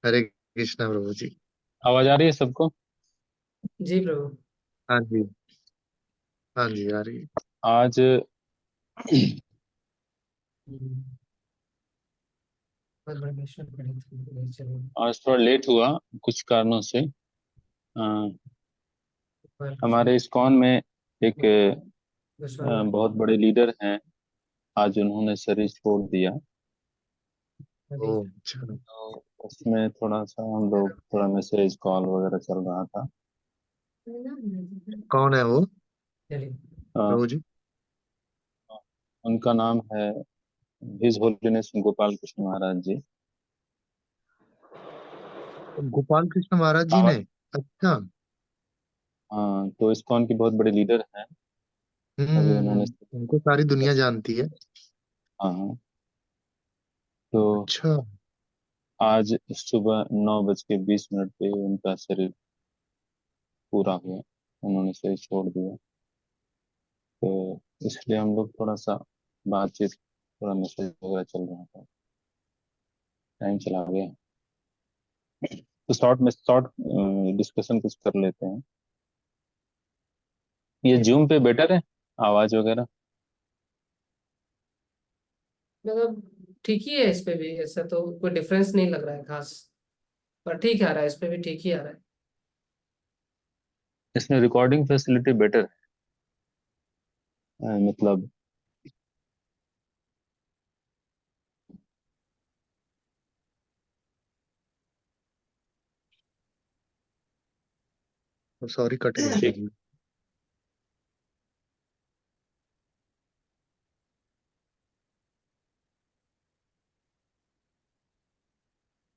हरे कृष्णा प्रभु जी। आवाज आ रही है सबको? जी प्रभु। हाँ जी। हाँ जी आ रही है। आज हम्म, बहुत बड़ा क्वेश्चन पड़े थे, चलो। आज थोड़ा लेट हुआ कुछ कारणों से। बाल कृष्ण हमारे इस्कॉन में एक गोस्वामी जी। बहुत बड़े लीडर हैं। आज उन्होंने शरीर छोड़ दिया। अभी ओ अच्छा। तो उसमें थोड़ा सा हम लोग थोड़ा मैसेज कॉल वगैरह चल रहा था। कौन है वो चलिए। अ, प्रभु जी? उनका नाम है हिज होलीनेस गोपाल कृष्ण महाराज जी। गोपाल कृष्ण महाराज जी ने? आवाज। अच्छा। हाँ, तो इस्कॉन के बहुत बड़े लीडर हैं। अभी उन्होंने। उनको सारी दुनिया जानती है। हाँ हाँ। तो अच्छा। आज सुबह 9:20 पे उनका शरीर पूरा हुआ। उन्होंने शरीर छोड़ दिया। तो इसलिए हम लोग थोड़ा सा बातचीत, थोड़ा मैसेज वगैरह चल रहा था। टाइम चला गया। तो शॉर्ट डिस्कशन कुछ कर लेते हैं। ये जी जूम प्रभु। पे बेटर है आवाज वगैरह? मतलब ठीक ही है, इस पे भी ऐसा तो कोई डिफरेंस नहीं लग रहा है खास। पर ठीक आ रहा है, इस पे भी ठीक ही आ रहा है। इसमें रिकॉर्डिंग फैसिलिटी बेटर है, मतलब। सॉरी कट गया था ठीक। जी।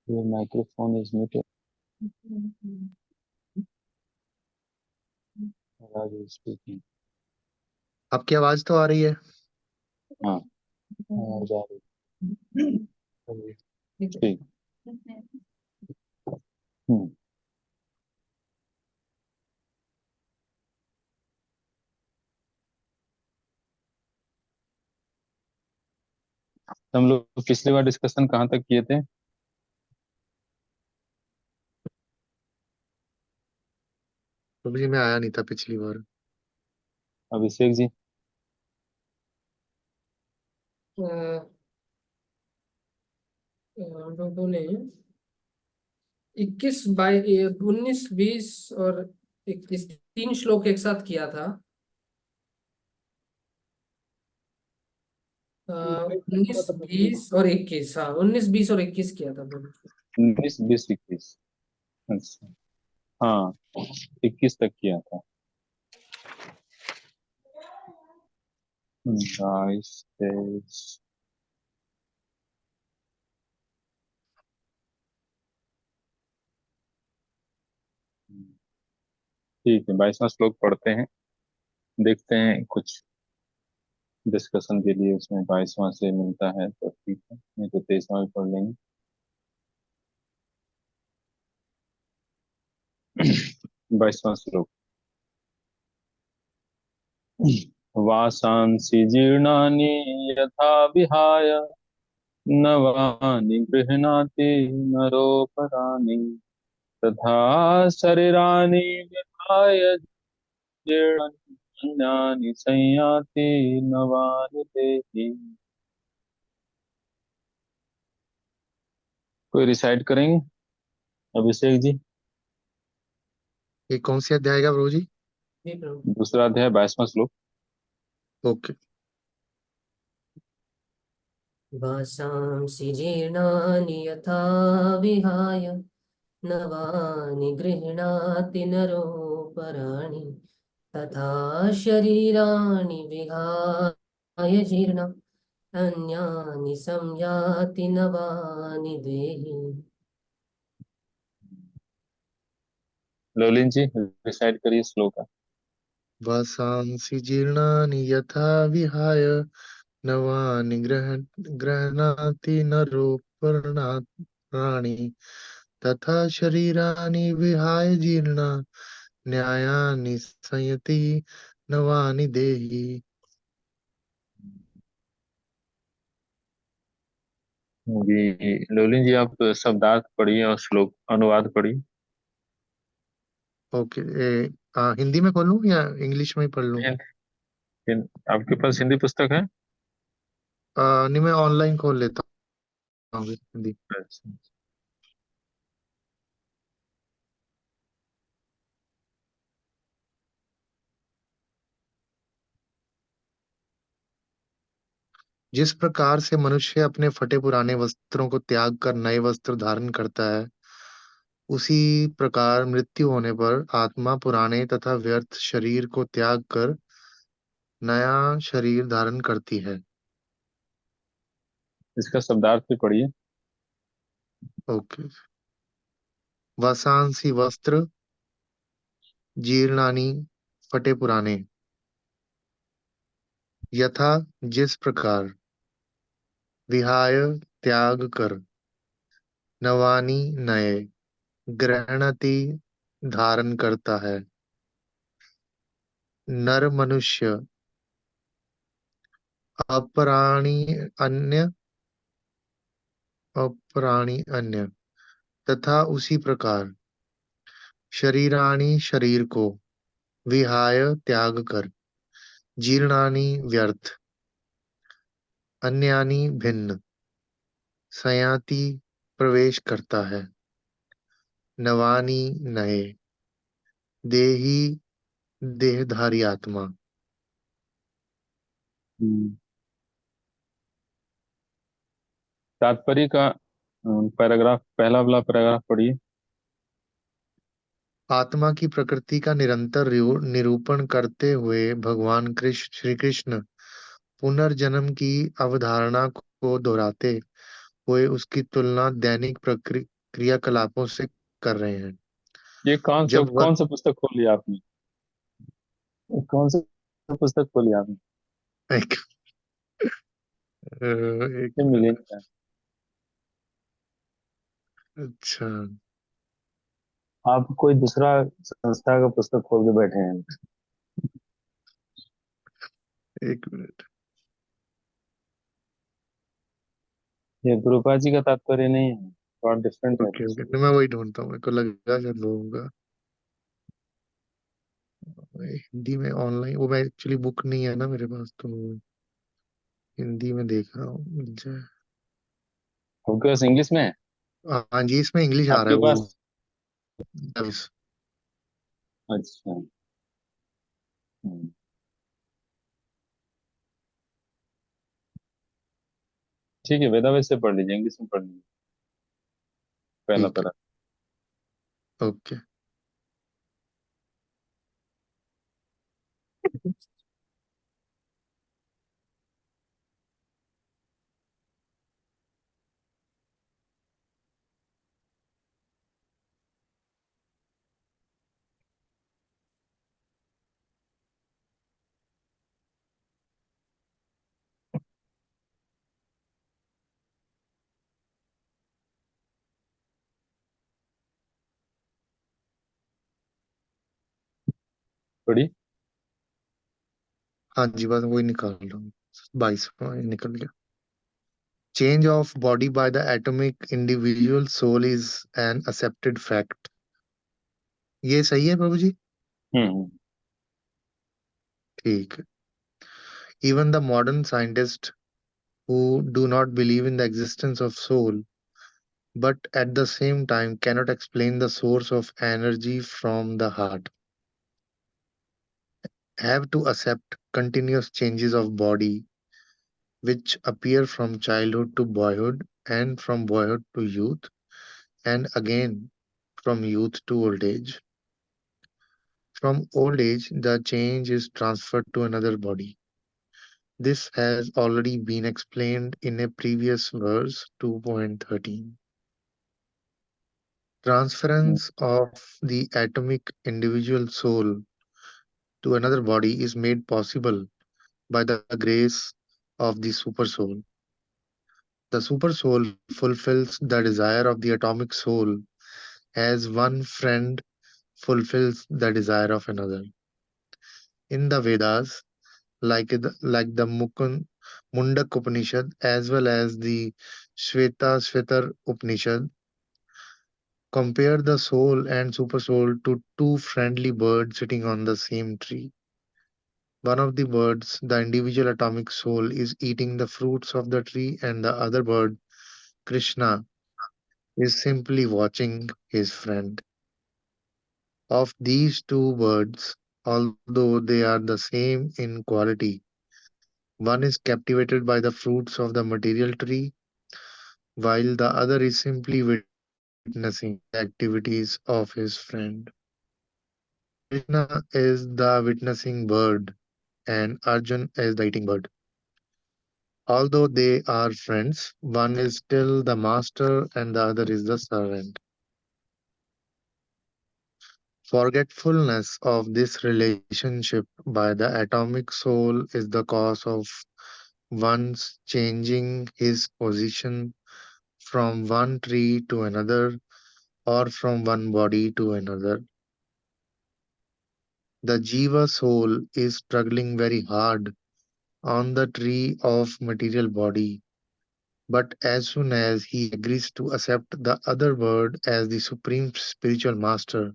ये माइक्रोफोन इज म्यूटेड। आवाज स्पीकिंग। आपकी आवाज तो आ रही है। हाँ, आवाज आ रही है। हाँ जी। ठीक है। ठीक। हम्म। तो हम लोग पिछली बार डिस्कशन कहाँ तक किए थे? प्रभु जी मैं आया नहीं था पिछली बार। अभिषेक जी। हम लोगों ने 21 बाई 19 20 और 21 तीन श्लोक एक साथ किया था। 19 20 और 21, हाँ 19 20 और 21 किया था दोनों। 19 20 21। अच्छा। हाँ, 21 तक किया था। 22 23। ठीक है, 22वां श्लोक पढ़ते हैं। देखते हैं कुछ डिस्कशन के लिए उसमें 22वां से मिलता है तो ठीक है, नहीं तो 23वां भी पढ़ लेंगे। 22वां श्लोक। वासांसि जीर्णानि यथा विहाय नवानि गृह्णाति नरोपराणि तथा शरीराणि विहाय जीर्णानि संयाति नवानि देहि। कोई रिसाइड करेंगे? अभिषेक जी। ये कौन सी अध्याय का प्रभु जी? जी प्रभु। दूसरा अध्याय 22वां श्लोक। ओके। वासांसि जीर्णानि यथा विहाय नवानि गृह्णाति नरोपराणि तथा शरीराणि विहाय जीर्ण अन्यानि संयाति नवानि देहि। लोलिन जी, रिसाइड करिए श्लोक का। वासांसि जीर्णानि यथा विहाय नवानि गृह्णाति नरोपराणि तथा शरीराणि विहाय जीर्णा न्यायानि संयति नवानि देहि। जी लोलिन जी, आप शब्दार्थ पढ़िए और श्लोक अनुवाद पढ़िए। ओके। हिंदी में खोलूं या इंग्लिश में ही पढ़ लूं? हिंद, आपके पास हिंदी पुस्तक है? नहीं, मैं ऑनलाइन खोल लेता हूँ हिंदी। अच्छा। जिस प्रकार से मनुष्य अपने फटे पुराने वस्त्रों को त्याग कर नए वस्त्र धारण करता है, उसी प्रकार मृत्यु होने पर आत्मा पुराने तथा व्यर्थ शरीर को त्याग कर नया शरीर धारण करती है। इसका शब्दार्थ भी पढ़िए। ओके। वसांसी वस्त्र जीर्णानि, फटे पुराने, यथा जिस प्रकार, विहाय त्याग कर, नवानि नए, गृहणति धारण करता है। नर मनुष्य अपराणी अन्य, अपराणी अन्य, तथा उसी प्रकार शरीराणि शरीर को, विहाय त्याग कर, जीर्णानि व्यर्थ, अन्यानि भिन्न, संयाति प्रवेश करता है। नवानि नए, देही देहधारी आत्मा। हम्म। तात्पर्य का पैराग्राफ, पहला वाला पैराग्राफ पढ़िए। आत्मा की प्रकृति का निरंतर निरूपण करते हुए भगवान कृष्ण श्री कृष्ण पुनर्जन्म की अवधारणा को दोहराते हुए उसकी तुलना दैनिक क्रियाकलापों से कर रहे हैं। ये जब वह कौन सा पुस्तक खोल लिया आपने? ये कौन सा पुस्तक खोली आपने? एक, एक ये मिले मिनट। नहीं। अच्छा, आप कोई दूसरा संस्था का पुस्तक खोल के बैठे हैं? एक मिनट। ये गुरुपा जी का तात्पर्य नहीं है, थोड़ा डिफरेंट है ओके कुछ। ओके, तो मैं वही ढूंढता हूँ, मेरे को लगा शायद वो होगा। हिंदी में ऑनलाइन वो, मैं एक्चुअली बुक नहीं है ना मेरे पास, तो हिंदी में देख रहा हूँ मिल जाए। आपके पास इंग्लिश में है? हाँ जी, इसमें इंग्लिश आ रहा आपके है वो। पास? दस। अच्छा। हम्म, ठीक है, वेदावेद से पढ़ लीजिए, इंग्लिश में पढ़ लीजिए पहला ठीक है। पैरा। ओके। पढ़ी। हाँ जी, बस वही निकाल रहा हूँ। 22, हाँ, ये निकल गया। Change of body by the atomic individual soul is an accepted fact. ये सही है प्रभु जी? हम्म। ठीक है। Even the modern scientist who do not believe in the existence of soul, but at the same time cannot explain the source of energy from the heart, have to accept continuous changes of body which appear from childhood to boyhood and from boyhood to youth and again from youth to old age. From old age, the change is transferred to another body. This has already been explained in a previous verse 2.13. Hmm, Transference of the atomic individual soul to another body is made possible by the grace of the supersoul. The supersoul fulfills the desire of the atomic soul as one friend fulfills the desire of another. In the Vedas, like the Mundak Upanishad as well as the Shveta Upanishad, compare the soul and supersoul to two friendly birds sitting on the same tree. One of the birds, the individual atomic soul, is eating the fruits of the tree, and the other bird, Krishna, is simply watching his friend. Of these two birds, although they are the same in quality, one is captivated by the fruits of the material tree, while the other is simply witnessing the activities of his friend. Krishna is the witnessing bird, and Arjun is the eating bird. Although they are friends, one is still the master and the other is the servant. Forgetfulness of this relationship by the atomic soul is the cause of one's changing his position from one tree to another or from one body to another. The Jiva soul is struggling very hard on the tree of material body, but as soon as he agrees to accept the other bird as the supreme spiritual master,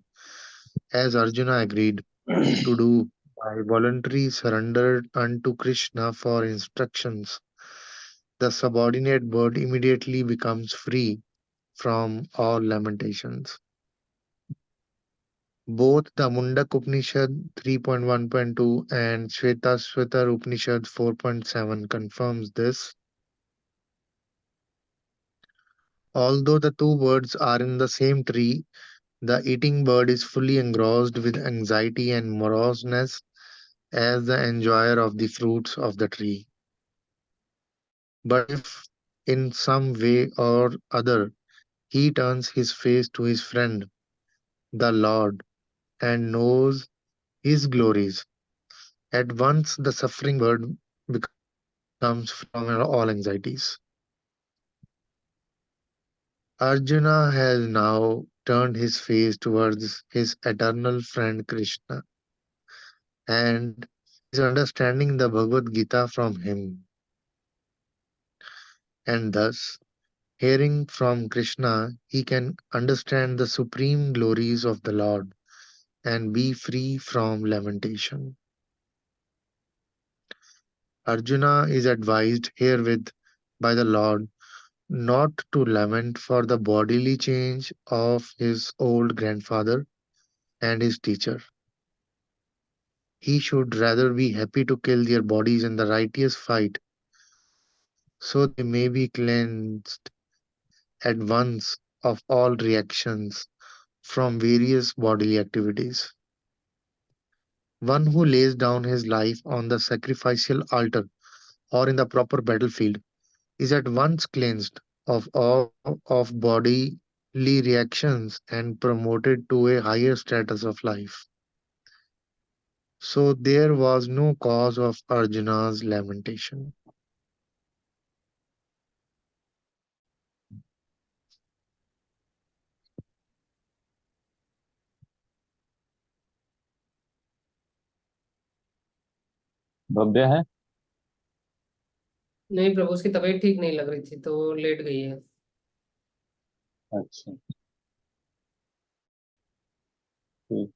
as Arjuna agreed to do by voluntary surrender unto Krishna for instructions, the subordinate bird immediately becomes free from all lamentations. Both the Mundak Upanishad 3.1.2 and Shvetasvatar Upanishad 4.7 confirms this. Although the two birds are in the same tree, the eating bird is fully engrossed with anxiety and moroseness as the enjoyer of the fruits of the tree. But if in some way or other he turns his face to his friend, the Lord, and knows his glories, at once the suffering bird becomes free from all anxieties. Arjuna has now turned his face towards his eternal friend Krishna, and is understanding the Bhagavad Gita from him. And thus, hearing from Krishna, he can understand the supreme glories of the Lord and be free from lamentation. Arjuna is advised herewith by the Lord not to lament for the bodily change of his old grandfather and his teacher. He should rather be happy to kill their bodies in the righteous fight, so they may be cleansed at once of all reactions from various bodily activities. One who lays down his life on the sacrificial altar or in the proper battlefield is at once cleansed of all of bodily reactions and promoted to a higher status of life. So there was no cause of Arjuna's lamentation. भव्य है। नहीं प्रभु, उसकी तबीयत ठीक नहीं लग रही थी तो वो लेट गई है। अच्छा, ठीक।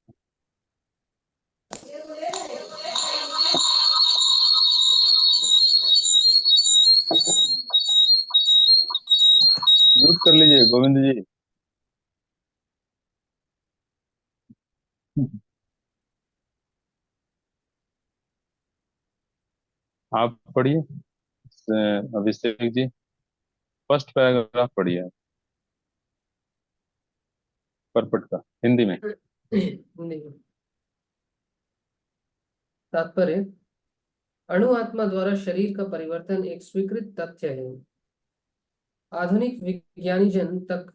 म्यूट कर लीजिए गोविंद जी। आप पढ़िए अभिषेक जी, फर्स्ट पैराग्राफ पढ़िए आप, परपट का हिंदी में। नहीं, तात्पर्य, अणु आत्मा द्वारा शरीर का परिवर्तन एक स्वीकृत तथ्य है। आधुनिक विज्ञानी जन तक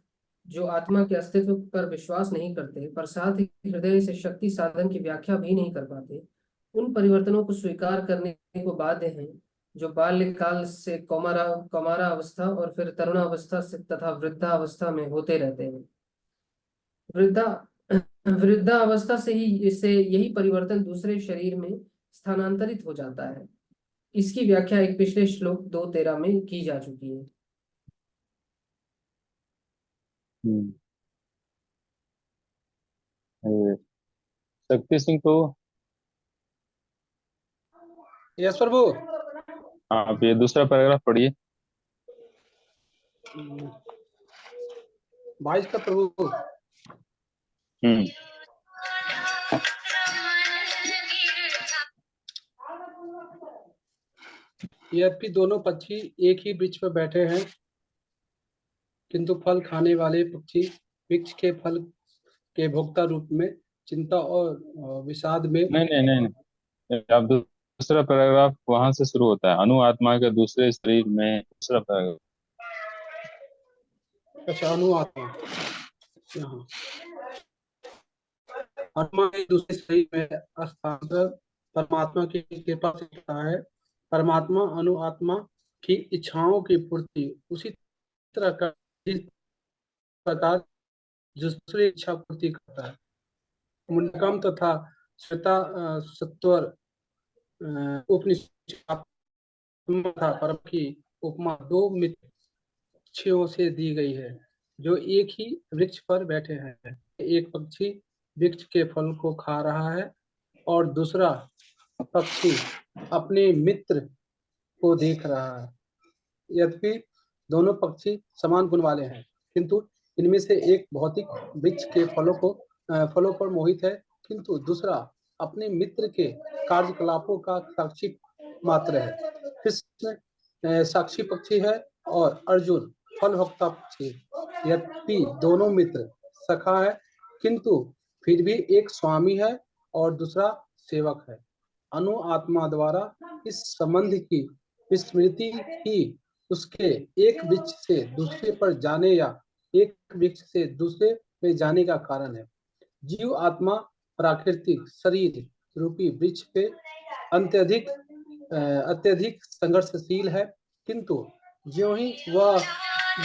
जो आत्मा के अस्तित्व पर विश्वास नहीं करते, पर साथ ही हृदय से शक्ति साधन की व्याख्या भी नहीं कर पाते, उन परिवर्तनों को स्वीकार करने को बाध्य हैं जो बाल्यकाल से कौमारा अवस्था और फिर तरुणावस्था से तथा वृद्धावस्था में होते रहते हैं। वृद्धा वृद्धावस्था से ही इससे यही परिवर्तन दूसरे शरीर में स्थानांतरित हो जाता है। इसकी व्याख्या एक पिछले श्लोक 2.13 में की जा चुकी है। हम्म, ये शक्ति सिंह को यस प्रभु। आप ये दूसरा पैराग्राफ पढ़िए। 22 का प्रभु। हम्म। यद्यपि दोनों पक्षी एक ही वृक्ष पर बैठे हैं, किंतु फल खाने वाले पक्षी वृक्ष के फल के भोक्ता रूप में चिंता और विषाद में। नहीं नहीं नहीं नहीं, आप दूसरा पैराग्राफ वहां से शुरू होता है, अनु आत्मा के दूसरे शरीर में, दूसरा पैराग्राफ। अच्छा, अनु आत्मा। यहाँ आत्मा के दूसरे शरीर में हस्तांतर परमात्मा की कृपा से होता है। परमात्मा अनु आत्मा की इच्छाओं की पूर्ति उसी तरह का जिस प्रकार दूसरी इच्छा पूर्ति करता है। मुंडकम तथा श्वेता सत्वर उपनिषद तथा परम की उपमा दो मित्र पक्षियों से दी गई है जो एक ही वृक्ष पर बैठे हैं। एक पक्षी वृक्ष के फल को खा रहा है और दूसरा पक्षी अपने मित्र को देख रहा है। यद्यपि दोनों पक्षी समान गुण वाले हैं, किंतु इनमें से एक भौतिक वृक्ष के फलों पर मोहित है, किंतु दूसरा अपने मित्र के कार्यकलापों का साक्षी मात्र है। कृष्ण साक्षी पक्षी है और अर्जुन फल भोक्ता पक्षी। यद्यपि दोनों मित्र सखा है, किंतु फिर भी एक स्वामी है और दूसरा सेवक है। अनु आत्मा द्वारा इस संबंध की विस्मृति ही उसके एक वृक्ष से दूसरे पर जाने या एक वृक्ष से दूसरे में जाने का कारण है। जीव आत्मा प्राकृतिक शरीर रूपी वृक्ष पे अत्यधिक संघर्षशील है, किंतु ज्यों ही वह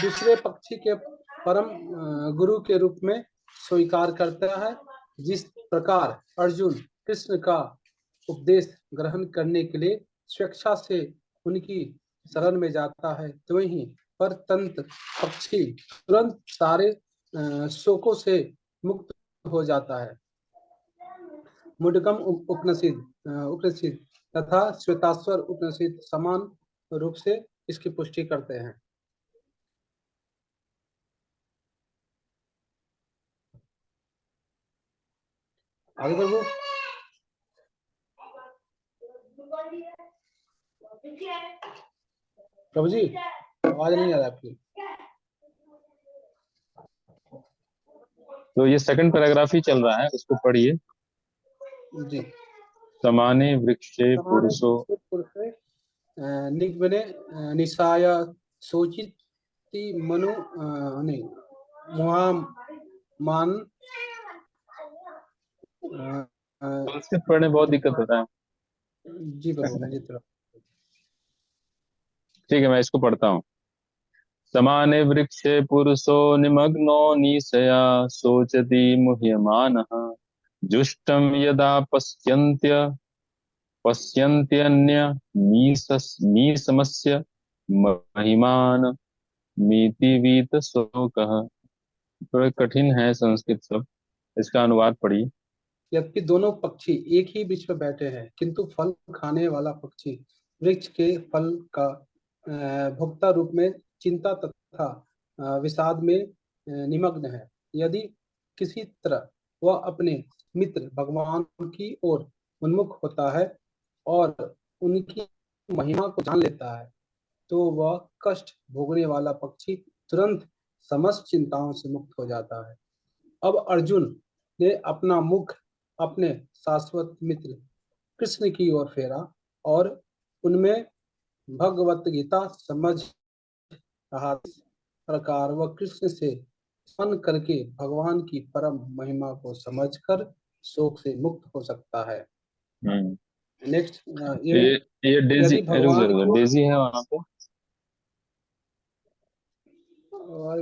दूसरे पक्षी के परम गुरु के रूप में स्वीकार करता है, जिस प्रकार अर्जुन कृष्ण का उपदेश ग्रहण करने के लिए स्वेच्छा से उनकी शरण में जाता है, तो ही परतंत्र पक्षी तुरंत सारे शोकों से मुक्त हो जाता है। मुंडकम उपनिषद तथा श्वेताश्वर उपनिषद समान रूप से इसकी पुष्टि करते हैं। आगे प्रभु। प्रभु जी आवाज नहीं आ रहा आपकी। तो ये सेकंड पैराग्राफ ही चल रहा है, उसको पढ़िए। जी। समाने वृक्षे पुरुषो निग्बने निशाय सोचिति मनु नहीं मुहामान संस्कृत पढ़ने बहुत दिक्कत होता है। जी प्रभु जी तरफ। ठीक है, मैं इसको पढ़ता हूँ। समाने वृक्षे पुरुषो निमग्नो निशया शोचति मुह्यमानः जुष्टं यदा पश्यन्त्यन्य नीसमस्य महिमान मीतिवीत शोकः। थोड़ा कठिन है संस्कृत सब, इसका अनुवाद पढ़िए। यद्यपि दोनों पक्षी एक ही वृक्ष पर बैठे हैं, किंतु फल खाने वाला पक्षी वृक्ष के फल का भोक्ता रूप में चिंता तथा विषाद में निमग्न है। यदि किसी तरह वह अपने मित्र भगवान की ओर उन्मुख होता है और उनकी महिमा को जान लेता है, तो वह कष्ट भोगने वाला पक्षी तुरंत समस्त चिंताओं से मुक्त हो जाता है। अब अर्जुन ने अपना मुख अपने शाश्वत मित्र कृष्ण की ओर फेरा और उनमें भगवत गीता समझ रहा। इस प्रकार वह कृष्ण से स्मरण करके भगवान की परम महिमा को समझकर शोक से मुक्त हो सकता है। नेक्स्ट ये डेजी, यदि भगवान को डेजी है वहां पे।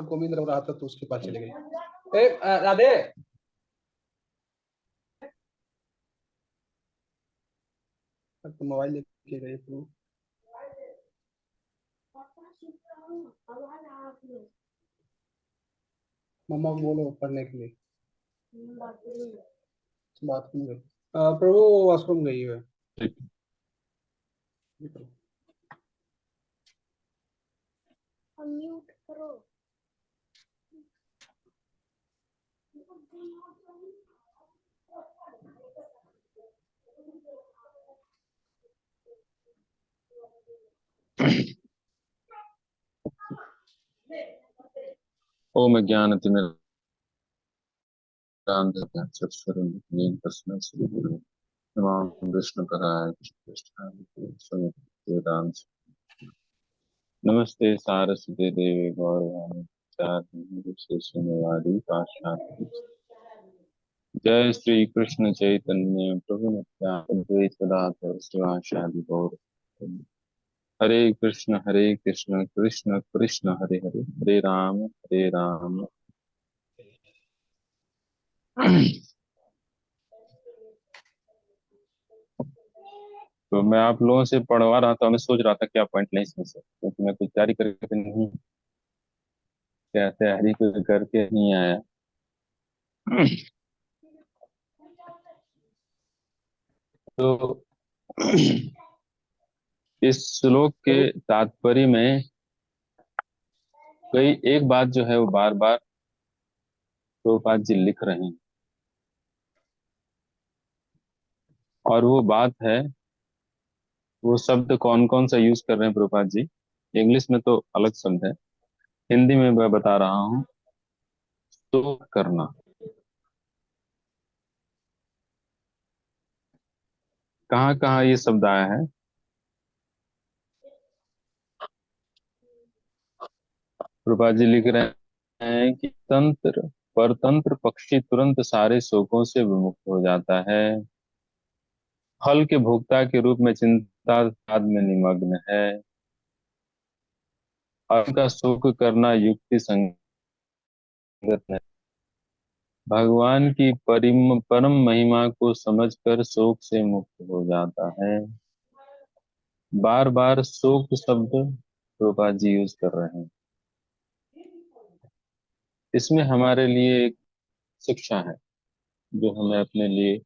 गोविंद रहा था तो उसके पास चले गए। राधे तो मोबाइल लेके गए तो मम्मा को बोलो पढ़ने के लिए। बाथरूम गई। प्रभु वॉशरूम गई है। ठीक। अनम्यूट करो। ओम ज्ञानतिमिरान्धस्य तस्मै श्री गुरुवे नमः। विष्णुपदाय कृष्णाय वेदांत। नमस्ते सारस्वती देवी गौरवाणी विशेषवादी पाशान्ति। जय श्री कृष्ण चैतन्य प्रभु नित्यानंद सदातर शिवाशादि गौर। हरे कृष्ण कृष्ण कृष्ण हरे हरे, हरे राम। तो मैं आप लोगों से पढ़वा रहा था, मैं सोच रहा था क्या पॉइंट नहीं इसमें से, क्योंकि मैं कुछ तैयारी करके नहीं, क्या तैयारी करके नहीं आया। तो इस श्लोक के तात्पर्य में कई एक बात जो है वो बार बार प्रभुपाद जी लिख रहे हैं, और वो बात है, वो शब्द कौन कौन सा यूज कर रहे हैं प्रभुपाद जी। इंग्लिश में तो अलग शब्द है, हिंदी में मैं बता रहा हूँ। तो करना, कहाँ कहाँ ये शब्द आया है। प्रभुपाद जी लिख रहे हैं कि तंत्र परतंत्र पक्षी तुरंत सारे शोकों से विमुक्त हो जाता है, फल के भोक्ता के रूप में चिंता साध में निमग्न है, और उनका शोक करना युक्ति संगत है। भगवान की परम महिमा को समझकर शोक से मुक्त हो जाता है। बार बार शोक शब्द प्रभुपाद जी यूज कर रहे हैं। इसमें हमारे लिए एक शिक्षा है जो हमें अपने लिए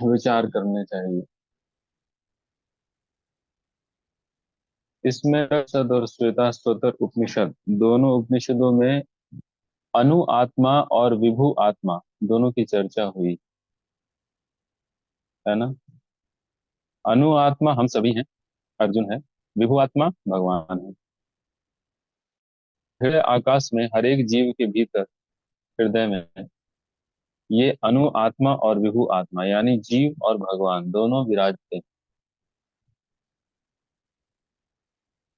विचार करने चाहिए। इसमें रसद और श्वेता स्वतर उपनिषद, दोनों उपनिषदों में अनु आत्मा और विभु आत्मा दोनों की चर्चा हुई है ना। अनु आत्मा हम सभी हैं, अर्जुन है। विभु आत्मा भगवान है। हृदय आकाश में हर एक जीव के भीतर, हृदय में ये अनु आत्मा और विभु आत्मा यानी जीव और भगवान दोनों विराजते हैं।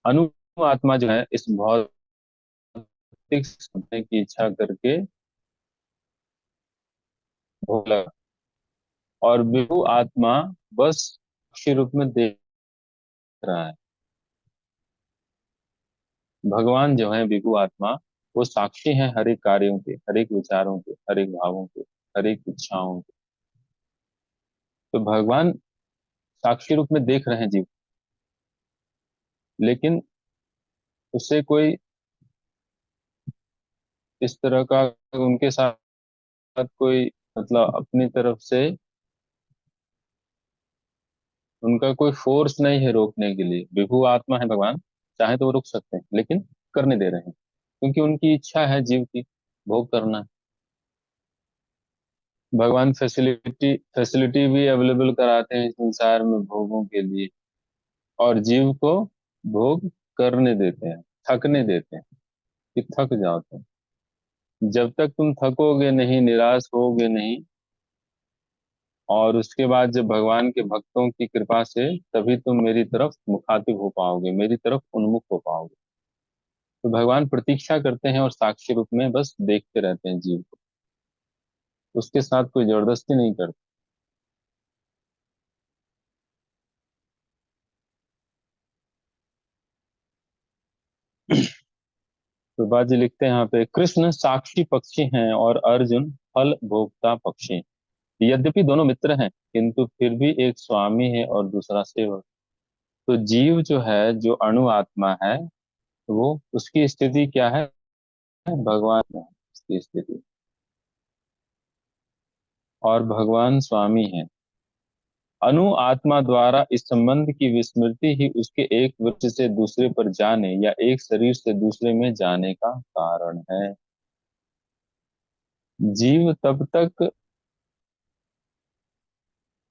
अनु आत्मा जो है इस भौतिक होने की इच्छा करके भोग लगा, और विभु आत्मा बस साक्षी रूप में देख रहा है। भगवान जो है विभु आत्मा, वो साक्षी है हर एक कार्यों के, हर एक विचारों के, हर एक भावों के, हर एक इच्छाओं के। तो भगवान साक्षी रूप में देख रहे हैं जीव, लेकिन उससे कोई इस तरह का उनके साथ कोई मतलब अपनी तरफ से उनका कोई फोर्स नहीं है रोकने के लिए। विभु आत्मा है भगवान, चाहे तो वो रुक सकते हैं, लेकिन करने दे रहे हैं क्योंकि उनकी इच्छा है जीव की भोग करना। भगवान फैसिलिटी फैसिलिटी भी अवेलेबल कराते हैं संसार में भोगों के लिए, और जीव को भोग करने देते हैं, थकने देते हैं कि थक जाओ तुम। जब तक तुम थकोगे नहीं, निराश होगे नहीं, और उसके बाद जब भगवान के भक्तों की कृपा से तभी तुम मेरी तरफ मुखातिब हो पाओगे, मेरी तरफ उन्मुख हो पाओगे। तो भगवान प्रतीक्षा करते हैं और साक्षी रूप में बस देखते रहते हैं जीव को, उसके साथ कोई जबरदस्ती नहीं करते। तो बाजी लिखते हैं यहाँ पे, कृष्ण साक्षी पक्षी हैं और अर्जुन फल भोक्ता पक्षी। यद्यपि दोनों मित्र हैं, किंतु फिर भी एक स्वामी है और दूसरा सेवक। तो जीव जो है, जो अणु आत्मा है, वो उसकी स्थिति क्या है, भगवान है इसकी स्थिति, और भगवान स्वामी है। अनु आत्मा द्वारा इस संबंध की विस्मृति ही उसके एक वृत्ति से दूसरे पर जाने या एक शरीर से दूसरे में जाने का कारण है। जीव तब तक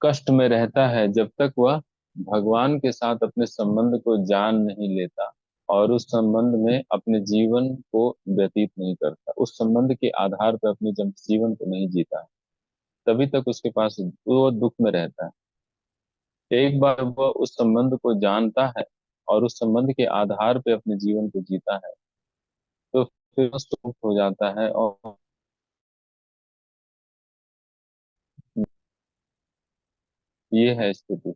कष्ट में रहता है जब तक वह भगवान के साथ अपने संबंध को जान नहीं लेता और उस संबंध में अपने जीवन को व्यतीत नहीं करता, उस संबंध के आधार पर अपने जब जीवन को नहीं जीता है, तभी तक उसके पास वो दुख में रहता है। एक बार वह उस संबंध को जानता है और उस संबंध के आधार पे अपने जीवन को जीता है, तो फिर वह सुख हो जाता है। और ये है स्थिति।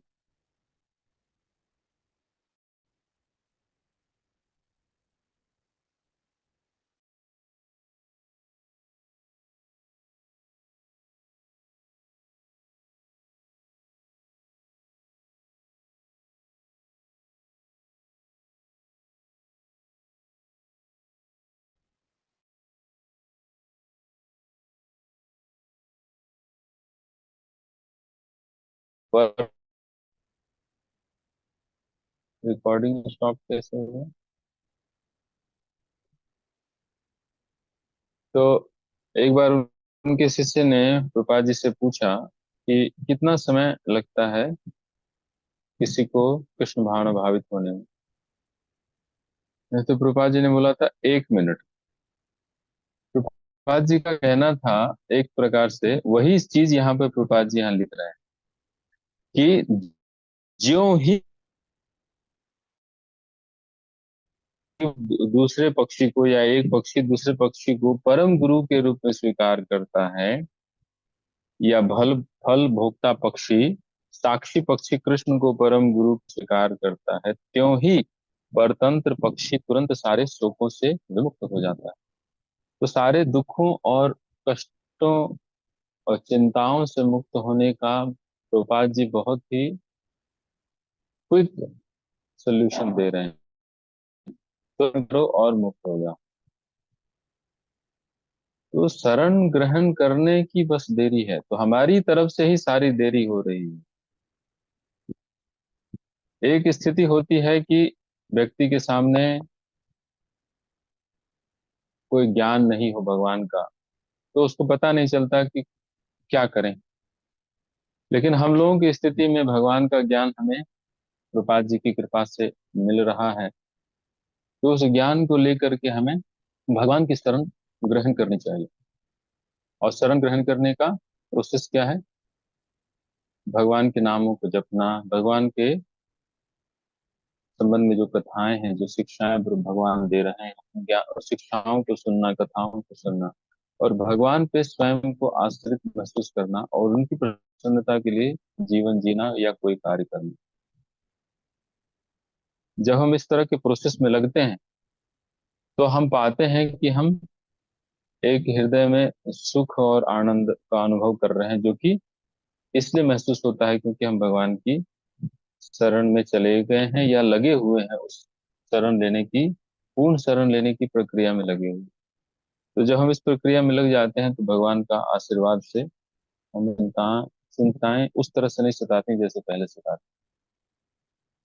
पर रिकॉर्डिंग स्टॉप कैसे हुआ? तो एक बार उनके शिष्य ने प्रभुपाद जी से पूछा कि कितना समय लगता है किसी को कृष्ण भावना भावित होने में। तो प्रभुपाद जी ने बोला था 1 मिनट। प्रभुपाद जी का कहना था एक प्रकार से वही चीज यहाँ पे प्रभुपाद जी यहाँ लिख रहे हैं कि ज्यों ही दूसरे पक्षी को या एक पक्षी दूसरे पक्षी को परम गुरु के रूप में स्वीकार करता है, या फल फल भोक्ता पक्षी साक्षी पक्षी कृष्ण को परम गुरु स्वीकार करता है, त्यों ही परतंत्र पक्षी तुरंत सारे शोकों से विमुक्त हो जाता है। तो सारे दुखों और कष्टों और चिंताओं से मुक्त होने का प्रभुपाद जी बहुत ही क्विक सोल्यूशन दे रहे हैं। तो करो और मुक्त हो जाओ। तो शरण ग्रहण करने की बस देरी है, तो हमारी तरफ से ही सारी देरी हो रही है। एक स्थिति होती है कि व्यक्ति के सामने कोई ज्ञान नहीं हो भगवान का, तो उसको पता नहीं चलता कि क्या करें। लेकिन हम लोगों की स्थिति में भगवान का ज्ञान हमें प्रभुपाद जी की कृपा से मिल रहा है, तो उस ज्ञान को लेकर के हमें भगवान की शरण ग्रहण करनी चाहिए। और शरण ग्रहण करने का प्रोसेस क्या है? भगवान के नामों को जपना, भगवान के संबंध में जो कथाएं हैं, जो शिक्षाएं भगवान दे रहे हैं, ज्ञान शिक्षाओं को सुनना, कथाओं को सुनना, और भगवान पे स्वयं को आश्रित महसूस करना और उनकी प्रसन्नता के लिए जीवन जीना या कोई कार्य करना। जब हम इस तरह के प्रोसेस में लगते हैं तो हम पाते हैं कि हम एक हृदय में सुख और आनंद का अनुभव कर रहे हैं, जो कि इसलिए महसूस होता है क्योंकि हम भगवान की शरण में चले गए हैं या लगे हुए हैं, उस शरण लेने की, पूर्ण शरण लेने की प्रक्रिया में लगे हुए हैं। तो जब हम इस प्रक्रिया में लग जाते हैं तो भगवान का आशीर्वाद से हमें चिंताएं उस तरह से नहीं सताती जैसे पहले सताती।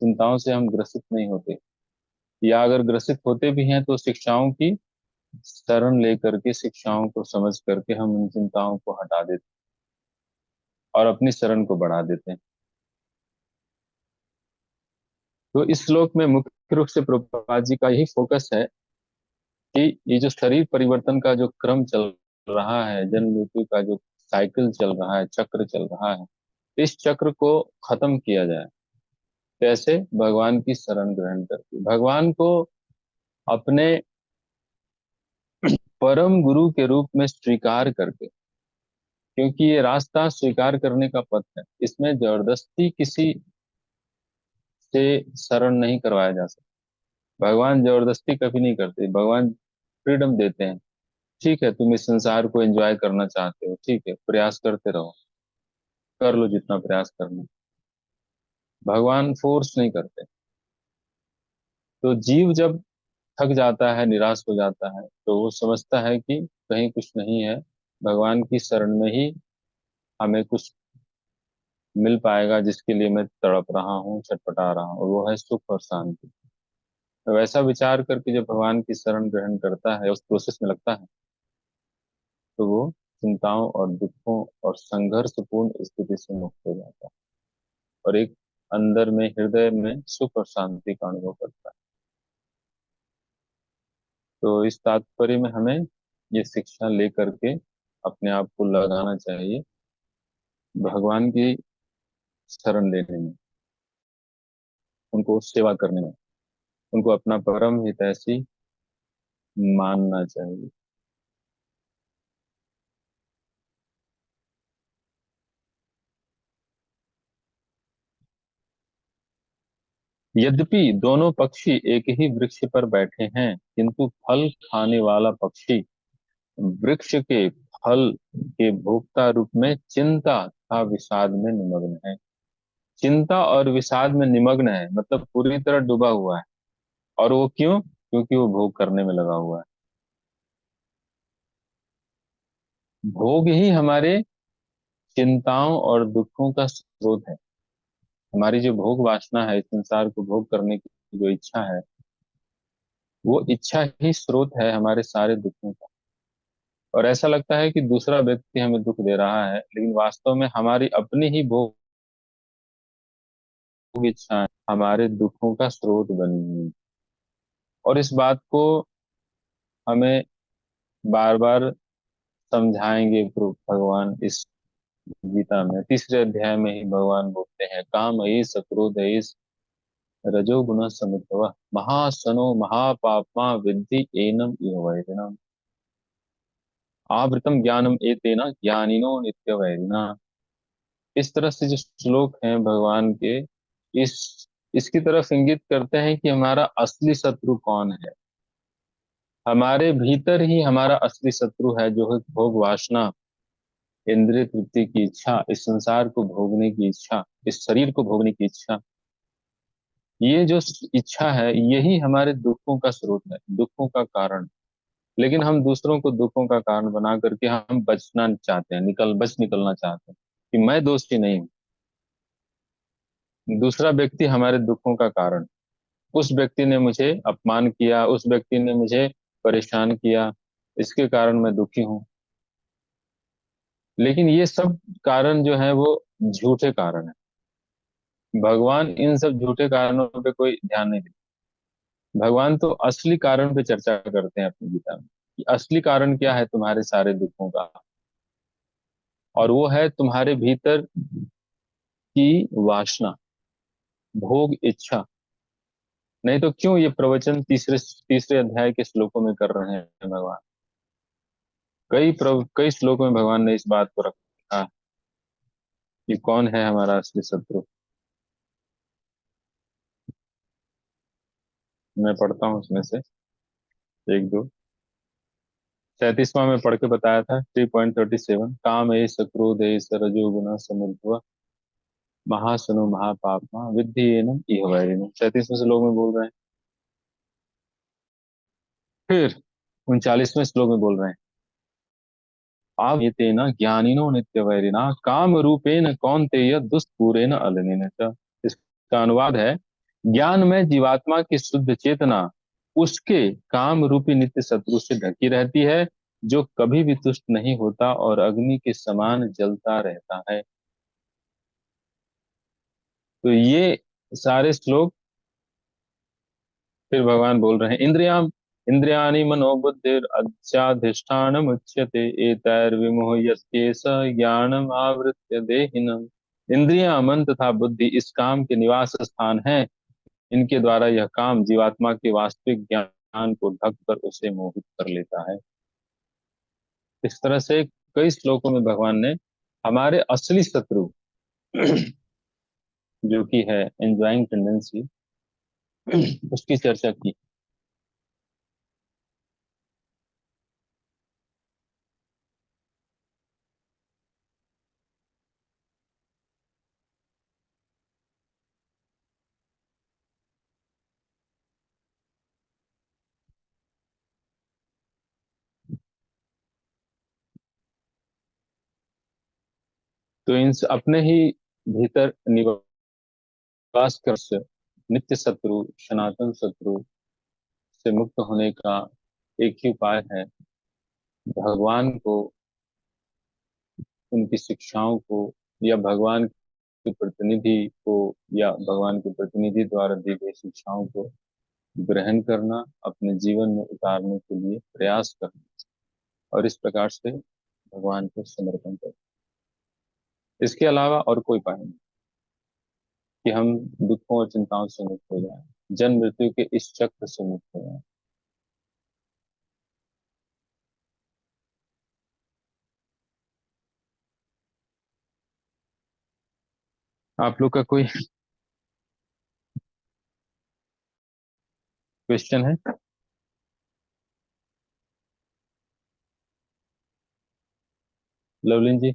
चिंताओं से हम ग्रसित नहीं होते, या अगर ग्रसित होते भी हैं तो शिक्षाओं की शरण लेकर के, शिक्षाओं को समझ करके हम उन चिंताओं को हटा देते और अपनी शरण को बढ़ा देते हैं। तो इस श्लोक में मुख्य रूप से प्रभुपाद जी का यही फोकस है कि ये जो शरीर परिवर्तन का जो क्रम चल रहा है, जन्म मृत्यु का जो साइकिल चल रहा है, चक्र चल रहा है, इस चक्र को खत्म किया जाए। कैसे? भगवान की शरण ग्रहण करके, भगवान को अपने परम गुरु के रूप में स्वीकार करके। क्योंकि ये रास्ता स्वीकार करने का पथ है, इसमें जबरदस्ती किसी से शरण नहीं करवाया जा सकता। भगवान जबरदस्ती कभी नहीं करते, भगवान फ्रीडम देते हैं। ठीक है, तुम इस संसार को एंजॉय करना चाहते हो, ठीक है, प्रयास करते रहो, कर लो जितना प्रयास करना। भगवान फोर्स नहीं करते। तो जीव जब थक जाता है, निराश हो जाता है, तो वो समझता है कि कहीं कुछ नहीं है, भगवान की शरण में ही हमें कुछ मिल पाएगा जिसके लिए मैं तड़प रहा हूँ, छटपटा रहा हूँ, और वो है सुख और शांति। तो वैसा विचार करके जब भगवान की शरण ग्रहण करता है, उस प्रोसेस में लगता है, तो वो चिंताओं और दुखों और संघर्षपूर्ण स्थिति से मुक्त हो जाता है और एक अंदर में, हृदय में सुख और शांति का अनुभव करता है। तो इस तात्पर्य में हमें ये शिक्षा लेकर के अपने आप को लगाना चाहिए भगवान की शरण लेने में, उनको सेवा करने में, उनको अपना परम हितैषी मानना चाहिए। यद्यपि दोनों पक्षी एक ही वृक्ष पर बैठे हैं, किंतु फल खाने वाला पक्षी वृक्ष के फल के भोक्ता रूप में चिंता तथा विषाद में निमग्न है। चिंता और विषाद में निमग्न है मतलब पूरी तरह डूबा हुआ है। और वो क्यों? क्योंकि वो भोग करने में लगा हुआ है। भोग ही हमारे चिंताओं और दुखों का स्रोत है। हमारी जो भोग वासना है, इस संसार को भोग करने की जो इच्छा है, वो इच्छा ही स्रोत है हमारे सारे दुखों का। और ऐसा लगता है कि दूसरा व्यक्ति हमें दुख दे रहा है, लेकिन वास्तव में हमारी अपनी ही भोग इच्छाएं हमारे दुखों का स्रोत बनी हुई। और इस बात को हमें बार बार समझाएंगे भगवान। इस गीता में तीसरे अध्याय में ही भगवान बोलते हैं, काम ईश क्रोध ईश रजोगुण समुद्भव महासनो महापापमा विद्धि एनम इह वैरिणम आवृतम ज्ञानम एतेन ज्ञानिनो नित्य वैरिणा। इस तरह से जो श्लोक हैं भगवान के, इस इसकी तरफ इंगित करते हैं कि हमारा असली शत्रु कौन है। हमारे भीतर ही हमारा असली शत्रु है, जो है भोग वासना, इंद्रिय तृप्ति की इच्छा, इस संसार को भोगने की इच्छा, इस शरीर को भोगने की इच्छा। ये जो इच्छा है, यही हमारे दुखों का स्रोत है, दुखों का कारण। लेकिन हम दूसरों को दुखों का कारण बना करके हम बचना चाहते हैं, निकलना चाहते हैं कि मैं दोषी नहीं हूँ, दूसरा व्यक्ति हमारे दुखों का कारण। उस व्यक्ति ने मुझे अपमान किया, उस व्यक्ति ने मुझे परेशान किया, इसके कारण मैं दुखी हूँ। लेकिन ये सब कारण जो है वो झूठे कारण है। भगवान इन सब झूठे कारणों पे कोई ध्यान नहीं देते। भगवान तो असली कारण पे चर्चा करते हैं अपनी गीता में कि असली कारण क्या है तुम्हारे सारे दुखों का, और वो है तुम्हारे भीतर की वासना, भोग इच्छा। नहीं तो क्यों ये प्रवचन तीसरे तीसरे अध्याय के श्लोकों में कर रहे हैं भगवान। कई श्लोकों में भगवान ने इस बात को रखा है कि कौन है हमारा असली शत्रु। मैं पढ़ता हूँ उसमें से एक दो। 37वां में पढ़ के बताया था 3.37, काम एष क्रोध एष रजोगुण समुद्भव महासनो महापापमा विद्धि एनम इह वैरिणम। 37वें श्लोक में बोल रहे हैं। फिर 39वें श्लोक में बोल रहे हैं, आप ये तेना ज्ञानिनो नित्य वैरिणा काम रूपेण कौन्तेय दुष्पूरेण अलनेन च। इसका अनुवाद है, ज्ञान में जीवात्मा की शुद्ध चेतना उसके काम रूपी नित्य शत्रु से ढकी रहती है, जो कभी भी तुष्ट नहीं होता और अग्नि के समान जलता रहता है। तो ये सारे श्लोक फिर भगवान बोल रहे हैं, इंद्रियाणि मनोबुद्धिर अध्याधिष्ठान उच्यते एतैर्विमोह्यत्येष ज्ञानम आवृत्य देहिनम। इंद्रियां, मन तथा बुद्धि इस काम के निवास स्थान हैं। इनके द्वारा यह काम जीवात्मा के वास्तविक ज्ञान को ढक कर उसे मोहित कर लेता है। इस तरह से कई श्लोकों में भगवान ने हमारे असली शत्रु जो कि है एंजॉइंग टेंडेंसी, उसकी चर्चा की। तो इन अपने ही भीतर निवास कर से नित्य शत्रु, सनातन शत्रु से मुक्त होने का एक ही उपाय है, भगवान को, उनकी शिक्षाओं को, या भगवान के प्रतिनिधि को, या भगवान के प्रतिनिधि द्वारा दी गई शिक्षाओं को ग्रहण करना, अपने जीवन में उतारने के लिए प्रयास करना, और इस प्रकार से भगवान को समर्पण करना। इसके अलावा और कोई उपाय नहीं कि हम दुखों और चिंताओं से मुक्त हो जाएं, जन्म मृत्यु के इस चक्र से मुक्त हो जाएं। आप लोग का कोई क्वेश्चन है? लवलिन जी?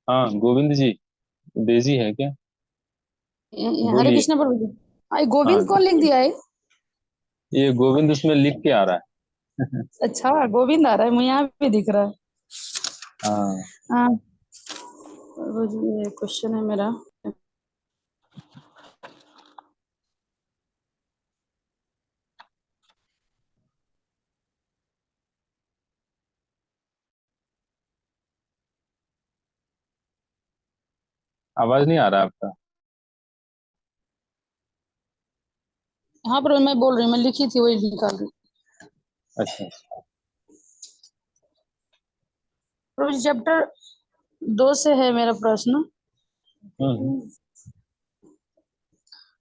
हाँ, गोविंद जी, डेजी है क्या? हरे बोलिए। कृष्ण प्रभु जी। गोविंद हाँ, कौन लिख दिया है? ये गोविंद उसमें लिख के आ रहा है। अच्छा, गोविंद आ रहा है, मुझे यहाँ भी दिख रहा है। हाँ, हाँ प्रभु जी, ये क्वेश्चन है मेरा। आवाज नहीं आ रहा आपका। हाँ प्रभु, मैं बोल रही हूँ, मैं लिखी थी वही निकाल रही। अच्छा, प्रभु जी, चैप्टर 2 से है मेरा प्रश्न। हम्म,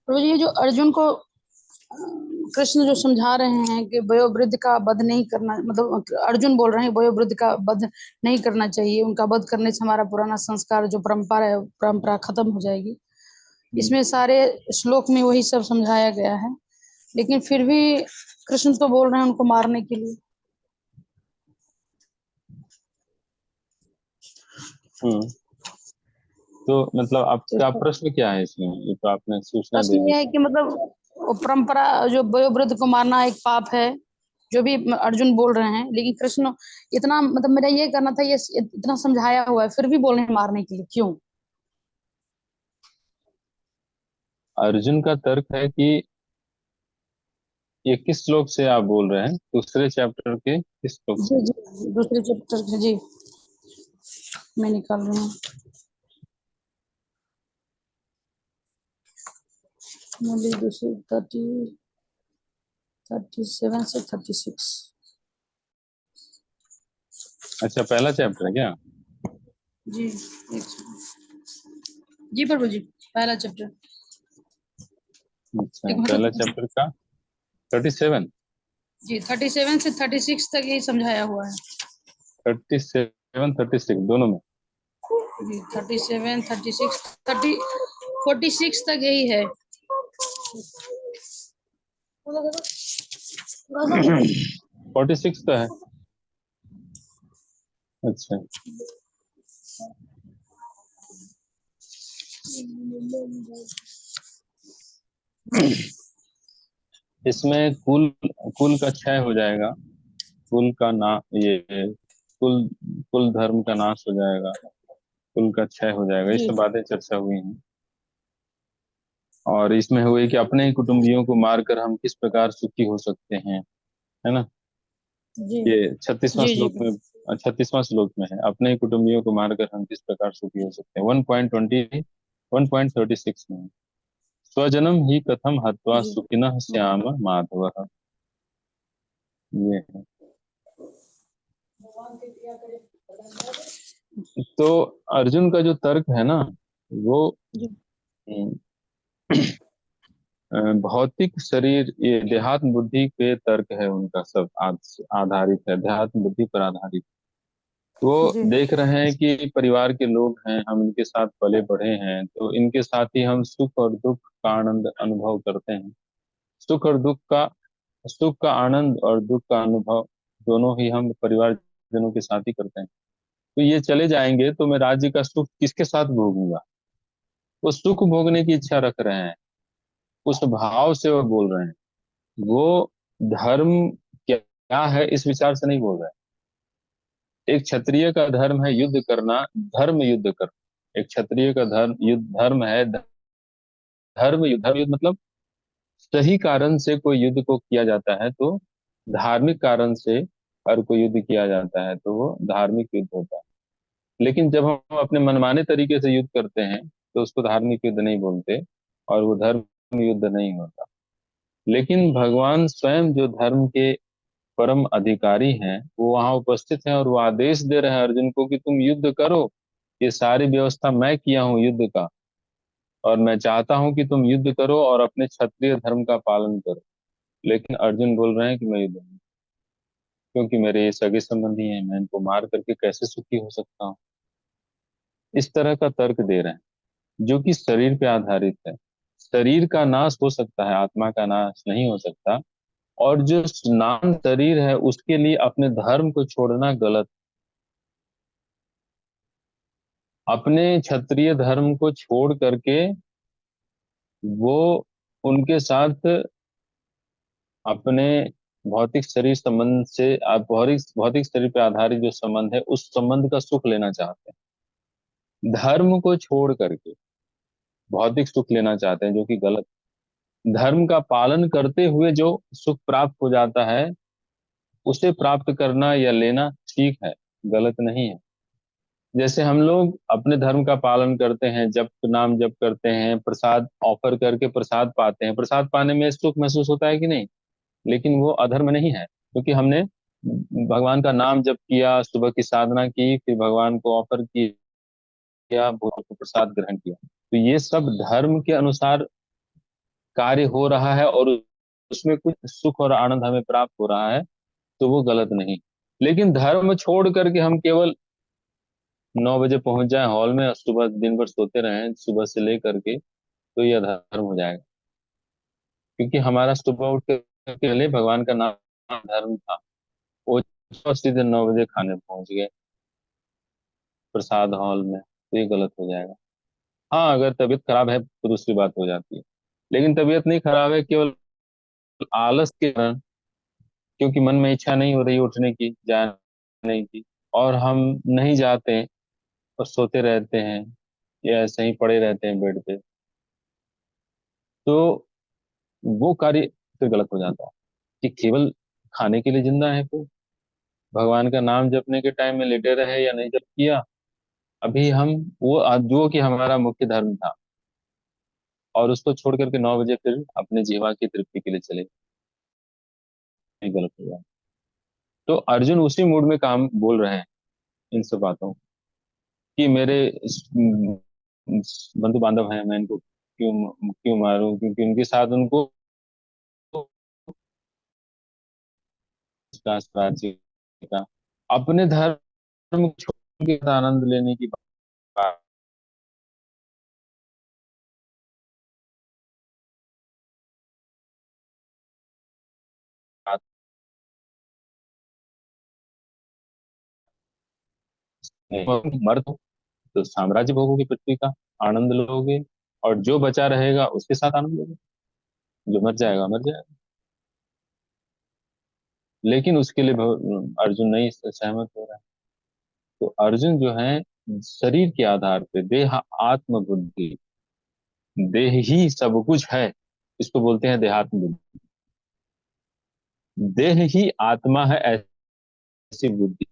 प्रभु जी, ये जो अर्जुन को कृष्ण जो समझा रहे हैं कि वयोवृद्ध का वध नहीं करना, मतलब अर्जुन बोल रहे हैं वयोवृद्ध का वध नहीं करना चाहिए, उनका वध करने से हमारा पुराना संस्कार जो परंपरा है, परंपरा खत्म हो जाएगी। इसमें सारे श्लोक में वही सब समझाया गया है, लेकिन फिर भी कृष्ण तो बोल रहे हैं उनको मारने के लिए। हम्म। तो मतलब आपका प्रश्न क्या है इसमें? ये तो आपने सूचना दे प्रश्न दी। यह है कि मतलब वो परंपरा जो वयोवृद्ध को मारना एक पाप है, जो भी अर्जुन बोल रहे हैं, लेकिन कृष्ण इतना, मतलब मेरा ये करना था, ये इतना समझाया हुआ है, फिर भी बोल रहे हैं मारने के लिए, क्यों? अर्जुन का तर्क है कि ये किस श्लोक से आप बोल रहे हैं? दूसरे चैप्टर के किस श्लोक से? जी जी, दूसरे चैप्टर के, जी मैं निकाल रही हूँ। दूसरे 37 से 36। अच्छा, पहला चैप्टर है क्या? जी एक जी प्रभु जी, पहला चैप्टर। अच्छा, एक पहला मिनट। चैप्टर का 37। जी 37 से 36 तक ये समझाया हुआ है। 37, 36 दोनों में? जी 37, 36, 46 तक यही है। 46 तो है। अच्छा, इसमें कुल कुल का क्षय हो जाएगा, कुल का ना ये कुल कुल धर्म का नाश हो जाएगा, कुल का क्षय हो जाएगा, ये जी सब बातें चर्चा हुई हैं। और इसमें हुई कि अपने ही कुटुंबियों को मारकर हम किस प्रकार सुखी हो सकते हैं, है ना? जी ये 36वां जी जी श्लोक में, 36वां श्लोक में है, अपने ही कुटुंबियों को मारकर हम किस प्रकार सुखी हो सकते हैं। 1.36 में है, स्वजनम ही कथम हत्वा जी सुखिनः श्याम माधवः, ये है। तो अर्जुन का जो तर्क है ना, वो जी हम्म, भौतिक शरीर, ये देहात्म बुद्धि पे तर्क है उनका, सब आधारित है, देहात्म बुद्धि पर आधारित। वो जी देख रहे हैं कि परिवार के लोग हैं, हम इनके साथ पले बढ़े हैं, तो इनके साथ ही हम सुख और दुख का आनंद अनुभव करते हैं। सुख और दुख का, सुख का आनंद और दुख का अनुभव दोनों ही हम परिवारजनों के साथ ही करते हैं। तो ये चले जाएंगे तो मैं राज्य का सुख किसके साथ भोगूंगा? वो सुख भोगने की इच्छा रख रहे हैं, उस भाव से वो बोल रहे हैं। वो धर्म क्या क्या है इस विचार से नहीं बोल रहे हैं। एक क्षत्रिय का धर्म है युद्ध करना, धर्म युद्ध करना। एक क्षत्रिय का धर्म है धर्म युद्ध मतलब सही कारण से कोई युद्ध को किया जाता है तो धार्मिक कारण से, अगर कोई युद्ध किया जाता है तो वो धार्मिक युद्ध होता है। लेकिन जब हम अपने मनमाने तरीके से युद्ध करते हैं तो उसको धार्मिक युद्ध नहीं बोलते और वो धर्म युद्ध नहीं होता। लेकिन भगवान स्वयं जो धर्म के परम अधिकारी हैं वो वहां उपस्थित हैं और वो आदेश दे रहे हैं अर्जुन को कि तुम युद्ध करो। ये सारी व्यवस्था मैं किया हूँ युद्ध का, और मैं चाहता हूं कि तुम युद्ध करो और अपने क्षत्रिय धर्म का पालन करो। लेकिन अर्जुन बोल रहे हैं कि मैं युद्ध नहीं, क्योंकि मेरे ये सगे संबंधी हैं, मैं इनको मार करके कैसे सुखी हो सकता हूँ। इस तरह का तर्क दे रहे हैं जो कि शरीर पे आधारित है। शरीर का नाश हो सकता है, आत्मा का नाश नहीं हो सकता। और जो नाम शरीर है उसके लिए अपने धर्म को छोड़ना गलत। अपने क्षत्रिय धर्म को छोड़ करके वो उनके साथ अपने भौतिक शरीर संबंध से, आप भौतिक शरीर पे आधारित जो संबंध है उस संबंध का सुख लेना चाहते हैं। धर्म को छोड़ करके भौतिक सुख लेना चाहते हैं, जो कि गलत। धर्म का पालन करते हुए जो सुख प्राप्त हो जाता है उसे प्राप्त करना या लेना ठीक है, गलत नहीं है। जैसे हम लोग अपने धर्म का पालन करते हैं, नाम जप करते हैं, प्रसाद ऑफर करके प्रसाद पाते हैं, प्रसाद पाने में सुख महसूस होता है कि नहीं? लेकिन वो अधर्म नहीं है, क्योंकि हमने भगवान का नाम जप किया, सुबह की साधना की, फिर भगवान को ऑफर किया, भोजन को प्रसाद ग्रहण किया। तो ये सब धर्म के अनुसार कार्य हो रहा है और उसमें कुछ सुख और आनंद हमें प्राप्त हो रहा है, तो वो गलत नहीं। लेकिन धर्म छोड़ करके हम केवल 9 बजे पहुंच जाए हॉल में और सुबह दिन भर सोते रहें सुबह से लेकर के, तो यह धर्म हो जाएगा। क्योंकि हमारा सुबह उठ के पहले भगवान का नाम धर्म था, वो सीधे 9 बजे खाने पहुंच गए प्रसाद हॉल में, तो ये गलत हो जाएगा। हाँ, अगर तबीयत खराब है तो दूसरी बात हो जाती है। लेकिन तबीयत नहीं खराब है, केवल आलस के कारण, क्योंकि मन में इच्छा नहीं हो रही उठने की, जाने की, और हम नहीं जाते और सोते रहते हैं या ऐसे ही पड़े रहते हैं बेड पे, तो वो कार्य फिर गलत हो जाता है। कि केवल खाने के लिए जिंदा है कोई, भगवान का नाम जपने के टाइम में लेटे रहे या नहीं जप किया, अभी हम वो जो कि हमारा मुख्य धर्म था, और उसको छोड़ करके 9 बजे फिर अपने जीवा की तृप्ति के लिए चले, ये गलत हो जाए। तो अर्जुन उसी मूड में काम बोल रहे हैं इन सब बातों, कि मेरे बंधु बांधव हैं, मैं इनको क्यों क्यों मारूं, क्योंकि उनके साथ उनको राज्य का, अपने धर्म को छोड़ के आनंद लेने की बात नहीं। मर्द हो तो साम्राज्य भोगोगे, पृथ्वी का आनंद लोगे, और जो बचा रहेगा उसके साथ आनंद लोगे, जो मर जाएगा मर जाएगा। लेकिन उसके लिए अर्जुन नहीं सहमत हो रहा है। तो अर्जुन जो है शरीर के आधार पे, देह आत्म बुद्धि, देह ही सब कुछ है, इसको बोलते हैं देहात्म बुद्धि। देह ही आत्मा है ऐसी बुद्धि।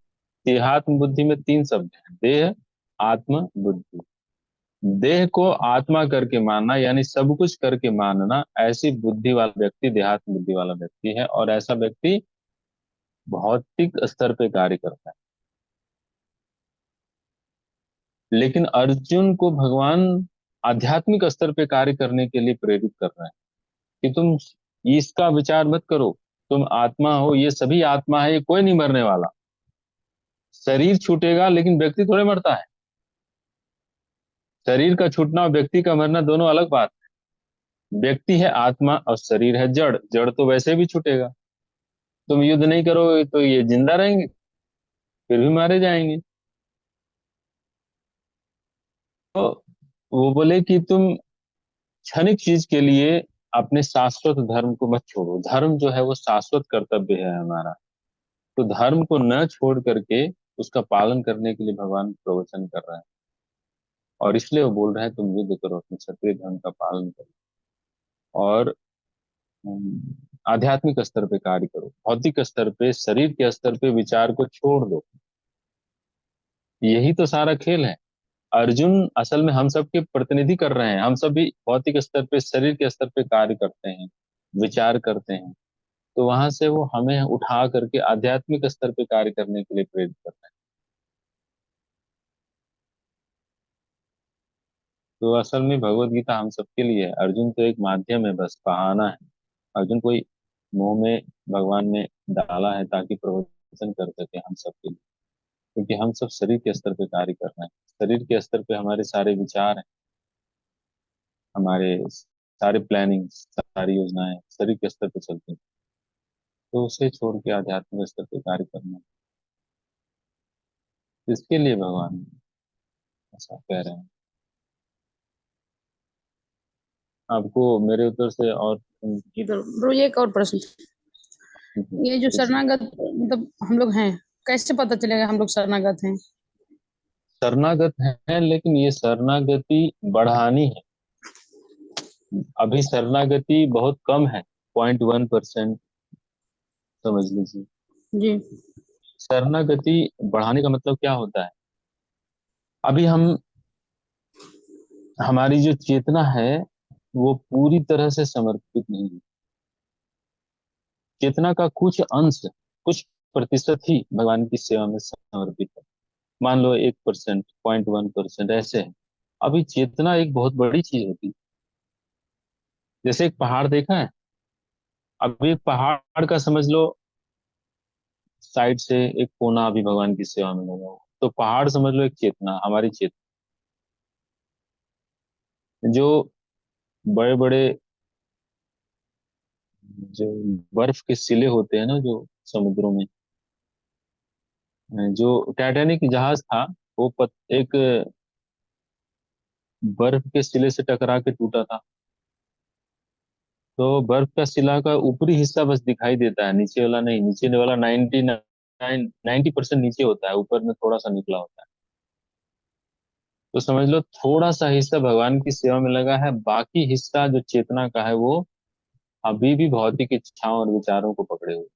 देहात्म बुद्धि में 3 शब्द हैं, देह आत्म बुद्धि। देह को आत्मा करके मानना यानी सब कुछ करके मानना, ऐसी बुद्धि वाला व्यक्ति देहात्म बुद्धि वाला व्यक्ति है, और ऐसा व्यक्ति भौतिक स्तर पे कार्य करता है। लेकिन अर्जुन को भगवान आध्यात्मिक स्तर पे कार्य करने के लिए प्रेरित कर रहे हैं कि तुम इसका विचार मत करो, तुम आत्मा हो, ये सभी आत्मा है, ये कोई नहीं मरने वाला। शरीर छूटेगा लेकिन व्यक्ति थोड़े मरता है। शरीर का छूटना और व्यक्ति का मरना दोनों अलग बात है। व्यक्ति है आत्मा और शरीर है जड़, जड़ तो वैसे भी छूटेगा। तुम युद्ध नहीं करोगे तो ये जिंदा रहेंगे, फिर भी मारे जाएंगे। तो वो बोले कि तुम क्षणिक चीज के लिए अपने शाश्वत धर्म को मत छोड़ो। धर्म जो है वो शाश्वत कर्तव्य है हमारा, तो धर्म को न छोड़ करके उसका पालन करने के लिए भगवान प्रवचन कर रहे हैं, और इसलिए वो बोल रहे हैं तुम युद्ध करो, अपने क्षत्रिय धर्म का पालन करो और आध्यात्मिक स्तर पे कार्य करो, भौतिक स्तर पे, शरीर के स्तर पे विचार को छोड़ दो। यही तो सारा खेल है। अर्जुन असल में हम सब के प्रतिनिधि कर रहे हैं। हम सभी भौतिक स्तर पे, शरीर के स्तर पे कार्य करते हैं, विचार करते हैं, तो वहां से वो हमें उठा करके आध्यात्मिक स्तर पे कार्य करने के लिए प्रेरित कर रहे हैं। तो असल में भगवत गीता हम सबके लिए है। अर्जुन तो एक माध्यम है, बस बहाना है। अर्जुन कोई मुंह में भगवान ने डाला है ताकि प्रवचन कर सके हम सबके लिए, क्योंकि हम सब शरीर के स्तर पे कार्य कर रहे हैं। शरीर के स्तर पे हमारे सारे विचार हैं, हमारे सारे प्लानिंग, सारी योजनाएं शरीर के स्तर पे चलती हैं। तो उसे छोड़ के आध्यात्मिक स्तर पे कार्य करना, इसके लिए भगवान ऐसा कह रहे हैं। आपको मेरे उत्तर से और इधर ब्रो ये एक और प्रश्न, ये जो शरणागत मतलब हम लोग हैं, कैसे पता चलेगा हम लोग शरणागत हैं? शरणागत है, लेकिन ये शरणागति बढ़ानी है। अभी शरणागति बहुत कम है, 0.1% समझ लीजिए। जी शरणागति बढ़ाने का मतलब क्या होता है? अभी हमारी जो चेतना है वो पूरी तरह से समर्पित नहीं है। चेतना का कुछ अंश, कुछ प्रतिशत ही भगवान की सेवा में समर्पित है। मान लो 1%, 0.1% ऐसे है। अभी चेतना एक बहुत बड़ी चीज होती है। जैसे एक पहाड़ देखा है, अभी एक पहाड़ का समझ लो साइड से एक कोना अभी भगवान की सेवा में लगा हुआ, तो पहाड़ समझ लो एक चेतना, हमारी चेतना। जो बड़े बड़े जो बर्फ के सिले होते हैं ना, जो समुद्रों में, जो टाइटैनिक जहाज था, वो एक बर्फ के सिले से टकरा के टूटा था। तो बर्फ का सिला का ऊपरी हिस्सा बस दिखाई देता है, नीचे वाला नहीं। नीचे वाला 90% नीचे होता है, ऊपर में थोड़ा सा निकला होता है। तो समझ लो थोड़ा सा हिस्सा भगवान की सेवा में लगा है, बाकी हिस्सा जो चेतना का है वो अभी भी भौतिक इच्छाओं और विचारों को पकड़े हुए।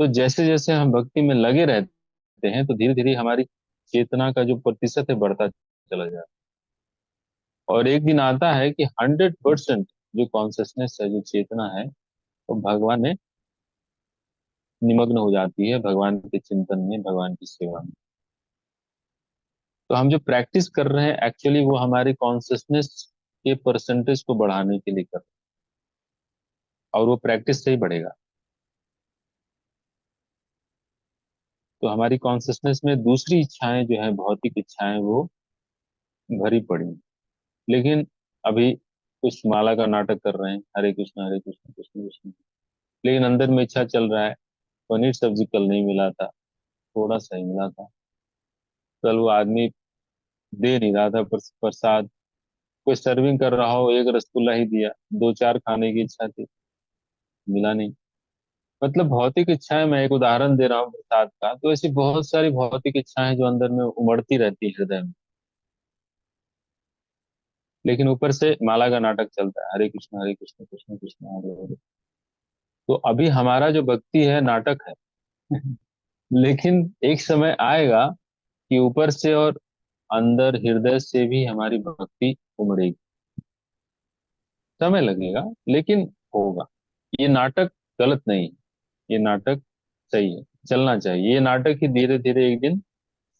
तो जैसे जैसे हम भक्ति में लगे रहते हैं, तो धीरे धीरे हमारी चेतना का जो प्रतिशत है बढ़ता चला जाता है। और एक दिन आता है कि 100% जो कॉन्सियसनेस है, जो चेतना है, वो भगवान में निमग्न हो जाती है, भगवान के चिंतन में, भगवान की सेवा में। तो हम जो प्रैक्टिस कर रहे हैं एक्चुअली वो हमारे कॉन्सियसनेस के परसेंटेज को बढ़ाने के लिए कर रहे हैं, और वो प्रैक्टिस से ही बढ़ेगा। तो हमारी कॉन्सियसनेस में दूसरी इच्छाएं जो है, भौतिक इच्छाएं, वो भरी पड़ी हैं। लेकिन अभी कुछ माला का नाटक कर रहे हैं, हरे कृष्ण कृष्ण कृष्ण, लेकिन अंदर में इच्छा चल रहा है, पनीर सब्जी कल नहीं मिला था, थोड़ा सा ही मिला था, कल वो आदमी दे नहीं रहा था प्रसाद, कोई सर्विंग कर रहा हो, एक रसगुल्ला ही दिया, दो चार खाने की इच्छा थी, मिला नहीं। मतलब भौतिक इच्छाएं, मैं एक उदाहरण दे रहा हूँ प्रसाद का, तो ऐसी बहुत सारी भौतिक इच्छाएं जो अंदर में उमड़ती रहती है हृदय में, लेकिन ऊपर से माला का नाटक चलता है, हरे कृष्ण कृष्ण कृष्ण हरे हरे। तो अभी हमारा जो भक्ति है नाटक है। लेकिन एक समय आएगा कि ऊपर से और अंदर हृदय से भी हमारी भक्ति उमड़ेगी। समय लगेगा, लेकिन होगा। ये नाटक गलत नहीं है, ये नाटक सही है, चलना चाहिए। ये नाटक ही धीरे धीरे एक दिन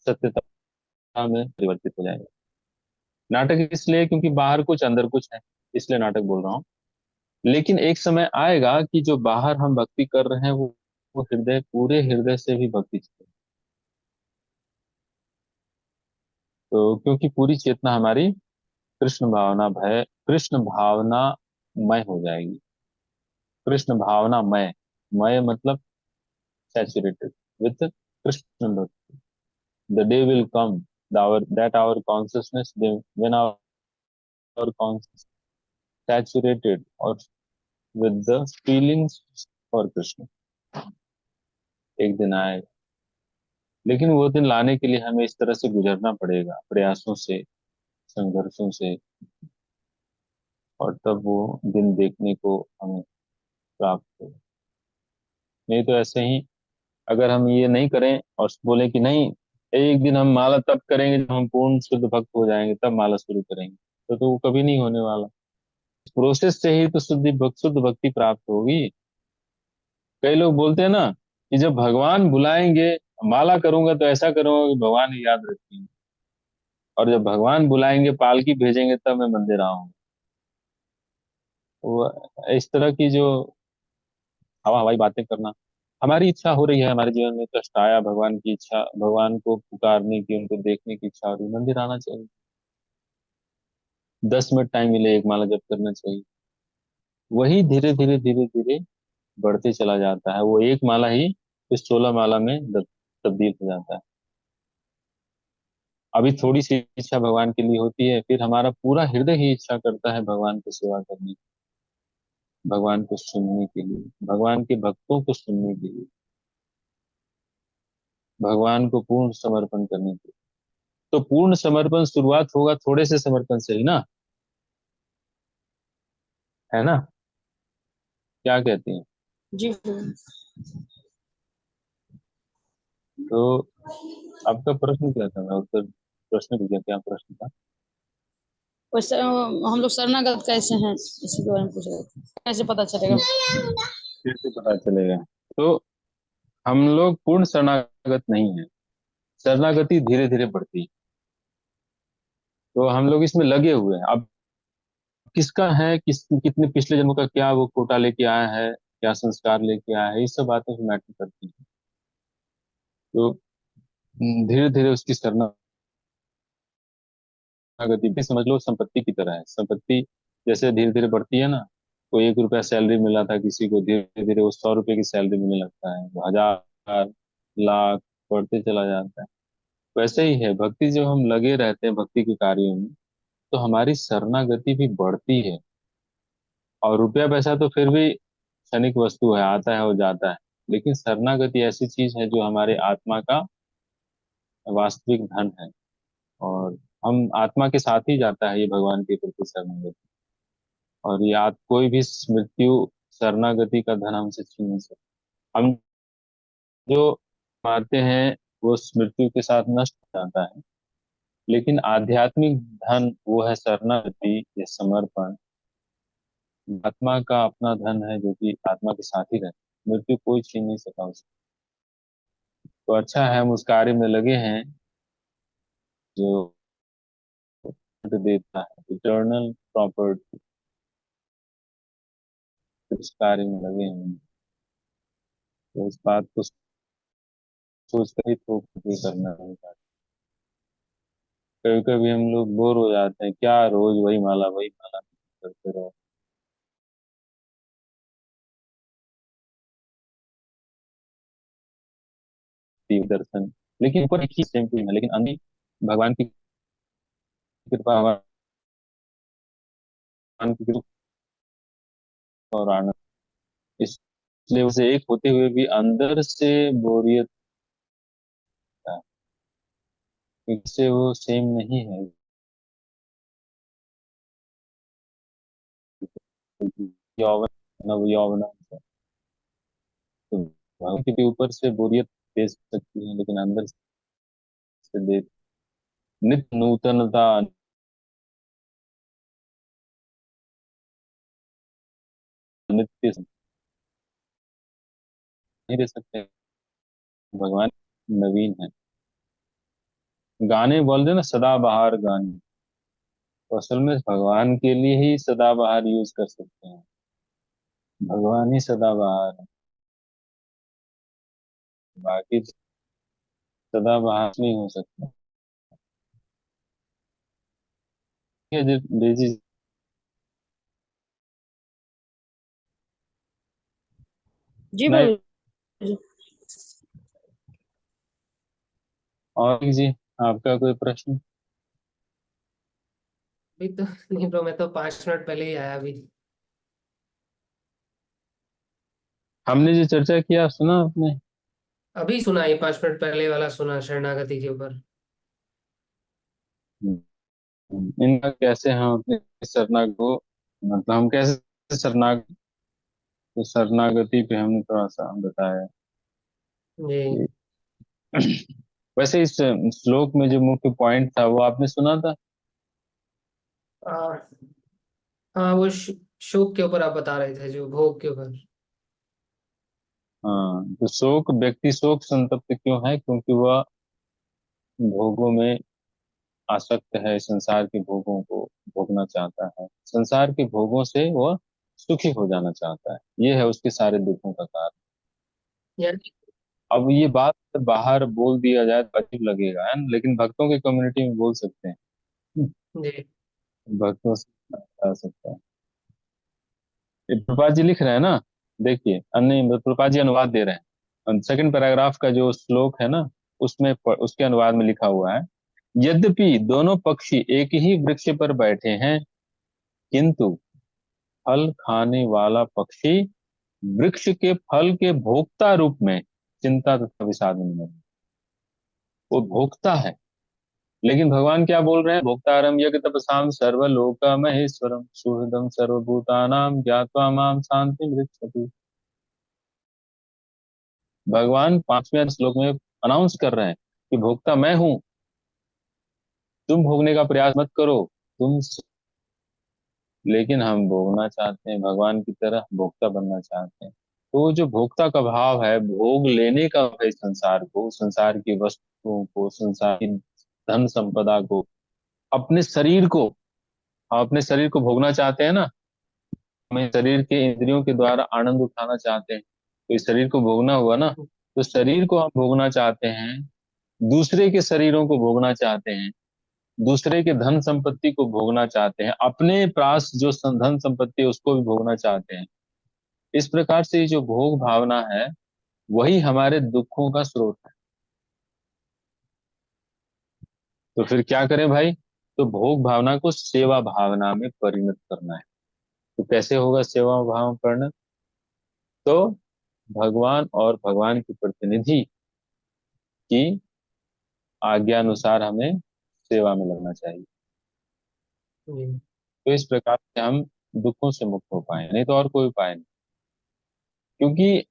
सत्यता में परिवर्तित हो जाएगा। नाटक इसलिए क्योंकि बाहर कुछ अंदर कुछ है, इसलिए नाटक बोल रहा हूँ। लेकिन एक समय आएगा कि जो बाहर हम भक्ति कर रहे हैं वो हृदय, पूरे हृदय से भी भक्ति चलेगी। तो क्योंकि पूरी चेतना हमारी कृष्ण भावना मय हो जाएगी। कृष्ण भावना मय, मय मतलब सैचुरेटेड विथ कृष्ण भक्ति। The day will come, that our consciousness, when our consciousness saturated or with the feelings for Krishna, एक दिन आएगा। लेकिन वो दिन लाने के लिए हमें इस तरह से गुजरना पड़ेगा, प्रयासों से, संघर्षों से, और तब वो दिन देखने को हमें प्राप्त हो। नहीं तो ऐसे ही अगर हम ये नहीं करें और बोले कि नहीं, एक दिन हम माला तब करेंगे जब हम पूर्ण शुद्ध भक्त हो जाएंगे, तब माला शुरू करेंगे, तो वो कभी नहीं होने वाला। प्रोसेस से ही तो शुद्ध भक्ति प्राप्त होगी। कई लोग बोलते हैं ना कि जब भगवान बुलाएंगे, माला करूंगा तो ऐसा करूंगा कि भगवान ही याद रखेंगे, और जब भगवान बुलाएंगे, पालकी भेजेंगे, तब मैं मंदिर आऊंगा। वो इस तरह की जो हवा हवाई बातें करना, हमारी इच्छा हो रही है, हमारे जीवन में कष्ट आया, भगवान की इच्छा, भगवान को पुकारने की, उनको देखने की इच्छा हो रही है, मंदिर आना चाहिए। 10 मिनट टाइम मिले, एक माला जप करना चाहिए। वही धीरे धीरे धीरे धीरे बढ़ते चला जाता है, वो एक माला ही इस 16 माला में तब्दील हो जाता है। अभी थोड़ी सी इच्छा भगवान के लिए होती है, फिर हमारा पूरा हृदय ही इच्छा करता है भगवान की सेवा करने की, भगवान को सुनने के लिए, भगवान के भक्तों को सुनने के लिए, भगवान को पूर्ण समर्पण करने के लिए। तो पूर्ण समर्पण शुरुआत होगा थोड़े से समर्पण से ही ना, है ना? क्या कहती हैं? जी। तो आपका प्रश्न क्या था? मैं उत्तर प्रश्न भी क्या प्रश्न था? वैसे हम लोग शरणागत कैसे हैं, इसी के बारे में पूछ रहे थे, कैसे पता चलेगा? कैसे पता चलेगा? तो हम लोग पूर्ण शरणागत नहीं है, शरणागति धीरे धीरे बढ़ती है। तो हम लोग इसमें लगे हुए हैं। अब किसका है, कितने पिछले जन्म का क्या वो कोटा लेके आया है, क्या संस्कार लेके आया है, ये सब बातें मैटर करती हैं। तो धीरे धीरे उसकी शरणागति भी समझ लो संपत्ति की तरह है। संपत्ति जैसे धीरे धीरे बढ़ती है ना, को 1 रुपया सैलरी मिला था किसी को, धीरे धीरे वो 100 रुपए की सैलरी मिलने लगता है, वो 1000, लाख बढ़ते चला जाता है। वैसे ही है भक्ति, जब हम लगे रहते हैं भक्ति के कार्यों में, तो हमारी शरणागति भी बढ़ती है। और रुपया पैसा तो फिर भी क्षणिक वस्तु है, आता है और जाता है, लेकिन शरणागति ऐसी चीज है जो हमारे आत्मा का वास्तविक धन है। और हम आत्मा के साथ ही जाता है ये भगवान के प्रति शरणागति। और ये कोई भी मृत्यु शरणागति का धन हमसे छीन नहीं सकता। हम जो मारते हैं वो मृत्यु के साथ नष्ट हो जाता है, लेकिन आध्यात्मिक धन वो है शरणागति या समर्पण। आत्मा का अपना धन है जो कि आत्मा के साथ ही रहता है, मृत्यु कोई छीन नहीं सका उसे। तो अच्छा है हम उस कार्य में लगे हैं जो देता है इटर्नल प्रॉपर्टी, उस कार्य में लगे हैं। तो इस बात को सोच कर ही थोक ये करना है। कभी कभी हम लोग बोर हो जाते हैं, क्या रोज वही माला करते रहो। तीव्र दर्शन, लेकिन ऊपर एक ही सेम है, लेकिन अंदर भगवान की कृपा, भगवान की कृपा और आनंद, इसलिए उसे एक होते हुए भी अंदर से बोरियत है, इससे वो सेम नहीं है। यौवन नव यौवन, तो भगवान के भी ऊपर से बोरियत दे सकती है, लेकिन अंदर से दे नित्य नूतनता, नित्य नहीं दे सकते। भगवान नवीन है। गाने बोलते हैं ना सदाबहार गाने, तो असल में भगवान के लिए ही सदाबहार यूज कर सकते हैं। भगवान ही सदाबहार है, बाकी सदाबहार नहीं हो सकता। ये डेजी, जी नहीं, बोल। और जी आपका कोई प्रश्न? अभी तो नहीं ब्रो, मैं तो 5 मिनट पहले ही आया अभी। हमने जो चर्चा किया सुना आपने? अभी सुना, ये 5 मिनट पहले वाला सुना शरणागति के ऊपर। इनका कैसे हम अपने शरणागत को, मतलब हम कैसे शरणागति पे हमने थोड़ा सा बताया जी। कि वैसे इस श्लोक में जो मुख्य पॉइंट था वो आपने सुना था। आ, हाँ, वो शोक के ऊपर आप बता रहे थे, जो भोग के ऊपर। हाँ, तो शोक, व्यक्ति शोक संतप्त क्यों है? क्योंकि वह भोगों में आसक्त है, संसार के भोगों को भोगना चाहता है, संसार के भोगों से वह सुखी हो जाना चाहता है। ये है उसके सारे दुखों का कारण। यानी अब ये बात बाहर बोल दिया जाए तो अजीब लगेगा, है ना? लेकिन भक्तों की कम्युनिटी में बोल सकते हैं। जी। भक्तों से बता सकता है। ये प्रभुपाद जी लिख रहे हैं ना, देखिए, अन्य प्रभुपाद जी अनुवाद दे रहे हैं। सेकंड पैराग्राफ का जो श्लोक है ना, उसमें उसके अनुवाद में लिखा हुआ है, यद्यपि दोनों पक्षी एक ही वृक्ष पर बैठे हैं, किंतु फल खाने वाला पक्षी वृक्ष के फल के भोक्ता रूप में चिंता तथा विषाद में है। वो भोक्ता है। लेकिन भगवान क्या बोल रहे हैं? भोक्तारम यज्ञ तपसाम सर्वलोक महेश्वरम सुहृदम सर्वभूतानाम ज्ञात्वा माम शांति मृच्छति। भगवान 5वें श्लोक में अनाउंस कर रहे हैं कि भोक्ता मैं हूं, तुम भोगने का प्रयास मत करो। तुम, लेकिन हम भोगना चाहते हैं, भगवान की तरह भोक्ता बनना चाहते हैं। तो वो जो भोक्ता का भाव है, भोग लेने का है, संसार को, संसार की वस्तुओं को, संसार की धन संपदा को, अपने शरीर को, हम अपने शरीर को भोगना चाहते हैं ना, हमें शरीर के इंद्रियों के द्वारा आनंद उठाना चाहते हैं, तो इस शरीर को भोगना हुआ ना, तो शरीर को हम भोगना चाहते हैं, दूसरे के शरीरों को भोगना चाहते हैं, दूसरे के धन संपत्ति को भोगना चाहते हैं, अपने पास जो धन संपत्ति है उसको भी भोगना चाहते हैं। इस प्रकार से ये जो भोग भावना है, वही हमारे दुखों का स्रोत है। तो फिर क्या करें भाई? तो भोग भावना को सेवा भावना में परिणत करना है। तो कैसे होगा सेवा भाव परिणत? तो भगवान और भगवान के प्रतिनिधि की आज्ञा अनुसार हमें सेवा में लगना चाहिए। जी। तो इस प्रकार से हम दुखों से मुक्त हो पाए, नहीं तो और कोई उपाय नहीं। क्योंकि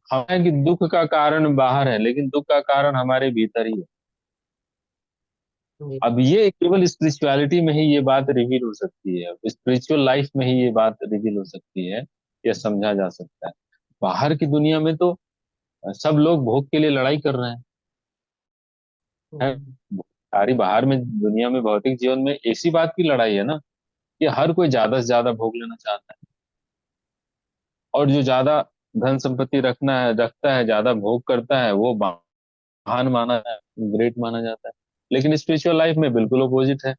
हमें कि दुख का कारण बाहर है, लेकिन दुख का कारण हमारे भीतर ही है। जी। अब ये केवल स्पिरिचुअलिटी में ही ये बात रिवील हो सकती है, स्पिरिचुअल लाइफ में ही ये बात रिवील हो सकती है, या समझा जा सकता है। बाहर की दुनिया में तो सब लोग भोग के लिए लड़ाई कर रहे हैं। सारी बाहर में दुनिया में भौतिक जीवन में ऐसी बात की लड़ाई है ना, कि हर कोई ज्यादा से ज्यादा भोग लेना चाहता है, और जो ज्यादा धन संपत्ति रखता है, ज्यादा भोग करता है, वो महान माना है, ग्रेट माना जाता है। लेकिन स्पिरिचुअल लाइफ में बिल्कुल अपोजिट है।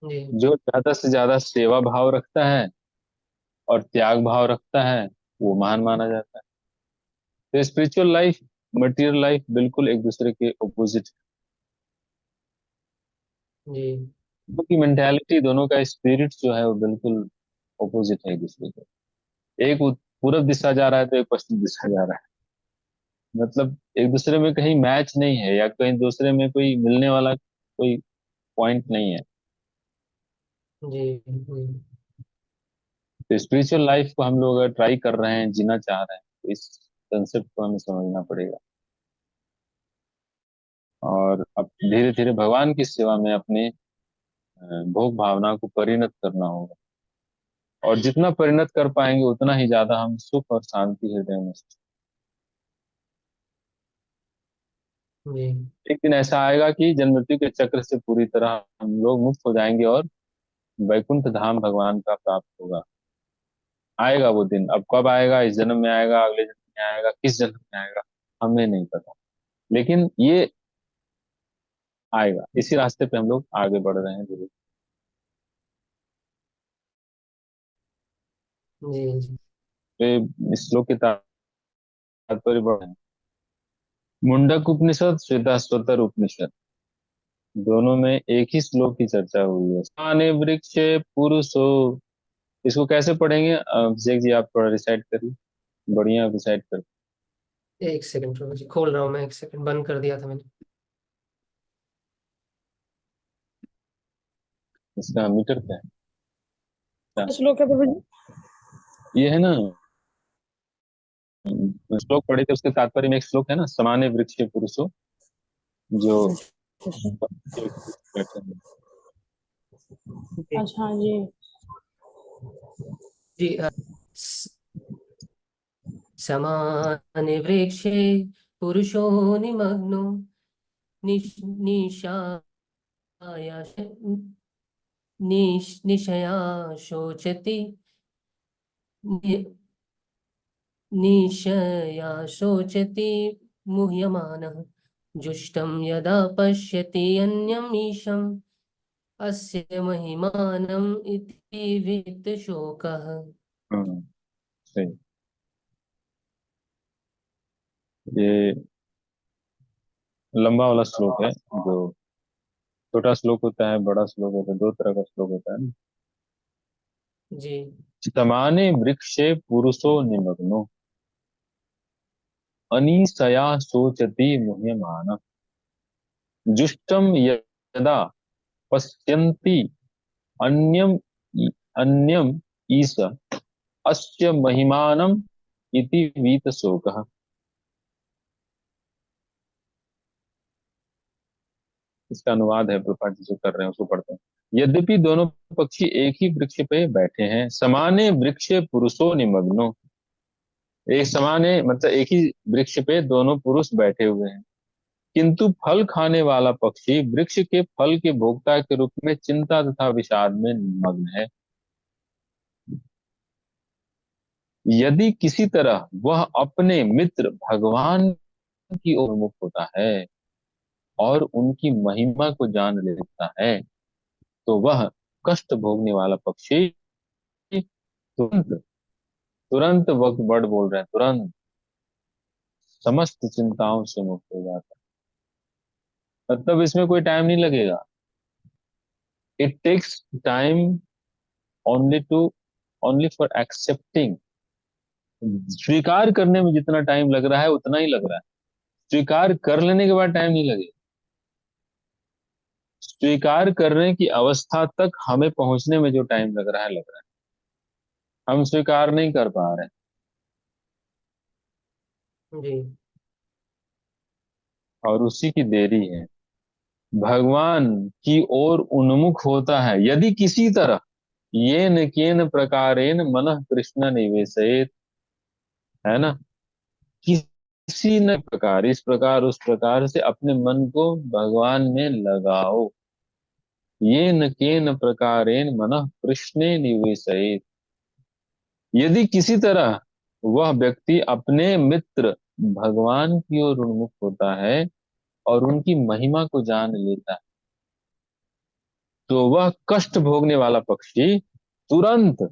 जी। जो ज्यादा से ज्यादा सेवा भाव रखता है और त्याग भाव रखता है, वो महान माना जाता है। तो स्पिरिचुअल लाइफ, मटेरियल लाइफ बिल्कुल एक दूसरे के ऑपोजिट। जी। दोनों की मेंटेलिटी, दोनों का स्पिरिट जो है वो बिल्कुल ऑपोजिट है एक दूसरे के। एक पूरब दिशा जा रहा है तो एक पश्चिम दिशा जा रहा है। मतलब एक दूसरे में कहीं मैच नहीं है, या कहीं दूसरे में कोई मिलने वाला कोई पॉइंट नहीं है। जी। जी। तो स्पिरिचुअल लाइफ को हम लोग अगर ट्राई कर रहे हैं, जीना चाह रहे हैं, तो इस कंसेप्ट को हमें समझना पड़ेगा, और अब धीरे धीरे भगवान की सेवा में अपने भोग भावना को परिणत करना होगा। और जितना परिणत कर पाएंगे उतना ही ज्यादा हम सुख और शांति हृदय में। जी। एक दिन ऐसा आएगा कि जन्म मृत्यु के चक्र से पूरी तरह हम लोग मुक्त हो जाएंगे, और वैकुंठ धाम भगवान का प्राप्त होगा। आएगा वो दिन। अब कब आएगा? इस जन्म में आएगा, अगले जन्म में आएगा, किस जन्म में आएगा, हमें नहीं पता। लेकिन ये आएगा। इसी रास्ते पे हम लोग आगे बढ़ रहे हैं धीरे। जी। जी। तो इस श्लोक के तात्पर्य बड़ा है। मुंडक उपनिषद, श्वेताश्वतर उपनिषद, दोनों में एक ही श्लोक की चर्चा हुई है। स्थाने वृक्षे पुरुषो। इसको कैसे पढ़ेंगे? अभिषेक जी आप थोड़ा रिसाइट करिए, बढ़िया रिसाइट कर। एक सेकंड प्रभु जी, खोल रहा हूँ मैं, एक सेकंड, बंद कर दिया था मैंने। इसका मीटर क्या है? श्लोक है प्रभु जी। ये है ना, श्लोक पढ़े थे उसके तात्पर्य में एक श्लोक है ना, समाने वृक्ष पुरुषो, जो बैठे हैं। अच्छा जी। जी समाने वृक्षे पुरुषो निमग्नो निशाया निशया शोचति निशया शोचति मुह्यमानः जुष्टं यदा पश्यति अन्यम् ईशम् अस्य महिमानम् इति वित्तशोकः। हाँ, सही। ये लंबा वाला श्लोक है, जो छोटा श्लोक होता है, बड़ा श्लोक होता है, दो तरह का श्लोक होता है ना। जी समाने वृक्षे पुरुषो निमग्नो अनीसया शोचति मुह्यमान जुष्टम यदा पश्यन्ति अन्यम अन्यम ईश अस्य महिमानम इति वीतशोकः। इसका अनुवाद है, प्रभुपाद जी जो कर रहे हैं उसको पढ़ते हैं। यद्यपि दोनों पक्षी एक ही वृक्ष पे बैठे हैं, समाने वृक्षे पुरुषो निमग्नो, एक समाने मतलब एक ही वृक्ष पे दोनों पुरुष बैठे हुए हैं, किंतु फल खाने वाला पक्षी वृक्ष के फल के भोक्ता के रूप में चिंता तथा विषाद में मग्न है। यदि किसी तरह वह अपने मित्र भगवान की ओर मुख होता है और उनकी महिमा को जान लेता है, तो वह कष्ट भोगने वाला पक्षी तुरंत तुरंत, वक्त वर्ड बोल रहे हैं, तुरंत समस्त चिंताओं से मुक्त हो जाता है। मतलब इसमें कोई टाइम नहीं लगेगा। It takes time only to only for accepting. स्वीकार करने में जितना टाइम लग रहा है उतना ही लग रहा है, स्वीकार कर लेने के बाद टाइम नहीं लगेगा। स्वीकार करने की अवस्था तक हमें पहुंचने में जो टाइम लग रहा है, लग रहा है, हम स्वीकार नहीं कर पा रहे हैं। जी और उसी की देरी है। भगवान की ओर उन्मुख होता है यदि किसी तरह, येन केन प्रकारेण मनः कृष्ण निवेशयेत, है ना, किसी न प्रकार, इस प्रकार उस प्रकार से अपने मन को भगवान में लगाओ। येन केन प्रकारेण मनः कृष्णे निवेशयेत, यदि किसी तरह वह व्यक्ति अपने मित्र भगवान की ओर उन्मुख होता है और उनकी महिमा को जान लेता है, तो वह कष्ट भोगने वाला पक्षी तुरंत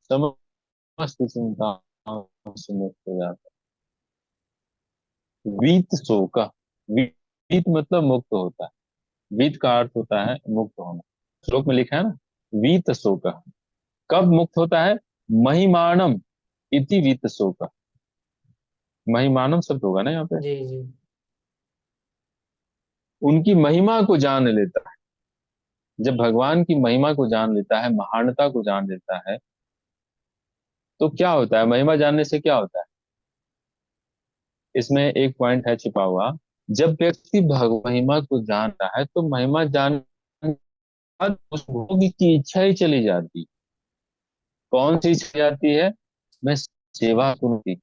समस्त चिंताओं से मुक्त हो जाता है। वीत शोक, वीत मतलब मुक्त होता है, वीत का अर्थ होता है मुक्त होना। श्लोक में लिखा है ना, वीत शोक, कब मुक्त होता है? महिमानम इति वीत शोक, महिमानम शब्द होगा ना यहाँ पे। जी जी उनकी महिमा को जान लेता है, जब भगवान की महिमा को जान लेता है, महानता को जान लेता है, तो क्या होता है? महिमा जानने से क्या होता है? इसमें एक पॉइंट है छिपा हुआ। जब व्यक्ति महिमा को जानता है तो महिमा जान बाद उस भोग की इच्छा ही चली जाती। कौन सी इच्छा जाती है? मैं सेवा करूं की।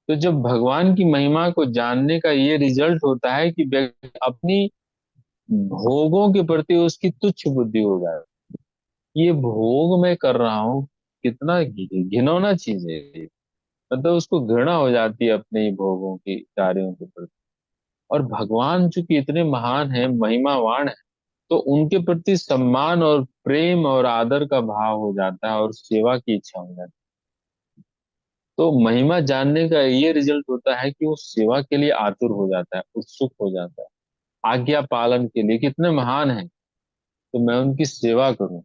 तो जब भगवान की महिमा को जानने का ये रिजल्ट होता है कि व्यक्ति अपनी भोगों के प्रति उसकी तुच्छ बुद्धि हो जाए। ये भोग मैं कर रहा हूँ, कितना घिनौना चीज है ये। मतलब उसको घृणा हो जाती है अपने ही भोगों की, कार्यों के प्रति। और भगवान चूंकि इतने महान है, महिमावान है, तो उनके प्रति सम्मान और प्रेम और आदर का भाव हो जाता है और सेवा की इच्छा हो जाती है। तो महिमा जानने का ये रिजल्ट होता है कि वो सेवा के लिए आतुर हो जाता है, उत्सुक हो जाता है, आज्ञा पालन के लिए। कितने महान है तो मैं उनकी सेवा करूं।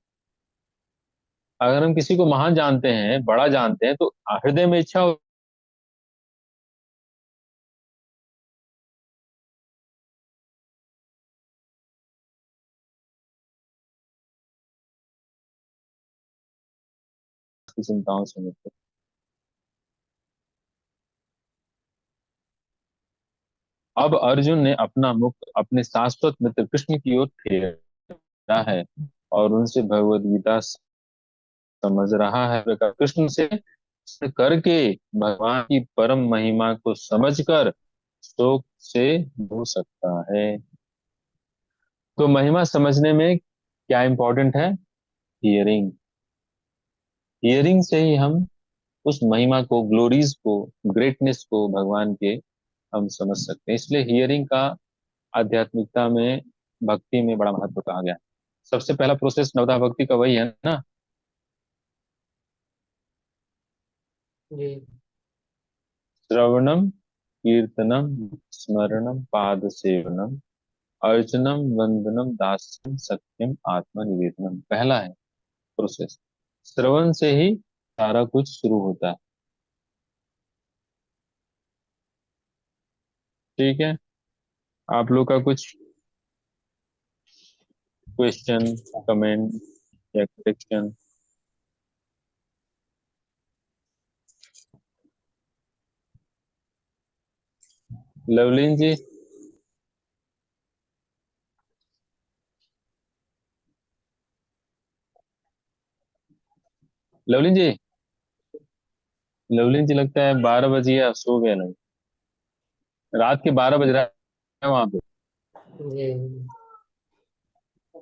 अगर हम किसी को महान जानते हैं, बड़ा जानते हैं, तो हृदय में इच्छा की चिंताओं से मुक्त। अब अर्जुन ने अपना मुख अपने शाश्वत मित्र कृष्ण की ओर फेरा है और उनसे भगवद गीता समझ रहा है। कृष्ण से करके भगवान की परम महिमा को समझकर शोक से हो सकता है। तो महिमा समझने में क्या इंपॉर्टेंट है? हियरिंग। हियरिंग से ही हम उस महिमा को, ग्लोरीज को, ग्रेटनेस को भगवान के हम समझ सकते हैं। इसलिए हियरिंग का आध्यात्मिकता में, भक्ति में बड़ा महत्व कहा गया है। सबसे पहला प्रोसेस नवधा भक्ति का वही है ना। जी श्रवणम, कीर्तनम, स्मरणम, पाद सेवनम, अर्चनम, वंदनम, दास्यम, सत्यम, आत्मा निवेदनम, पहला है प्रोसेस। श्रवण से ही सारा कुछ शुरू होता है। ठीक है, आप लोग का कुछ क्वेश्चन, कमेंट या करेक्शन? लवलीन जी, लवलीन जी, लवलीन जी लगता है 12 बजे या सो गए नहीं। रात के 12 बज रहा है वहां पे, जी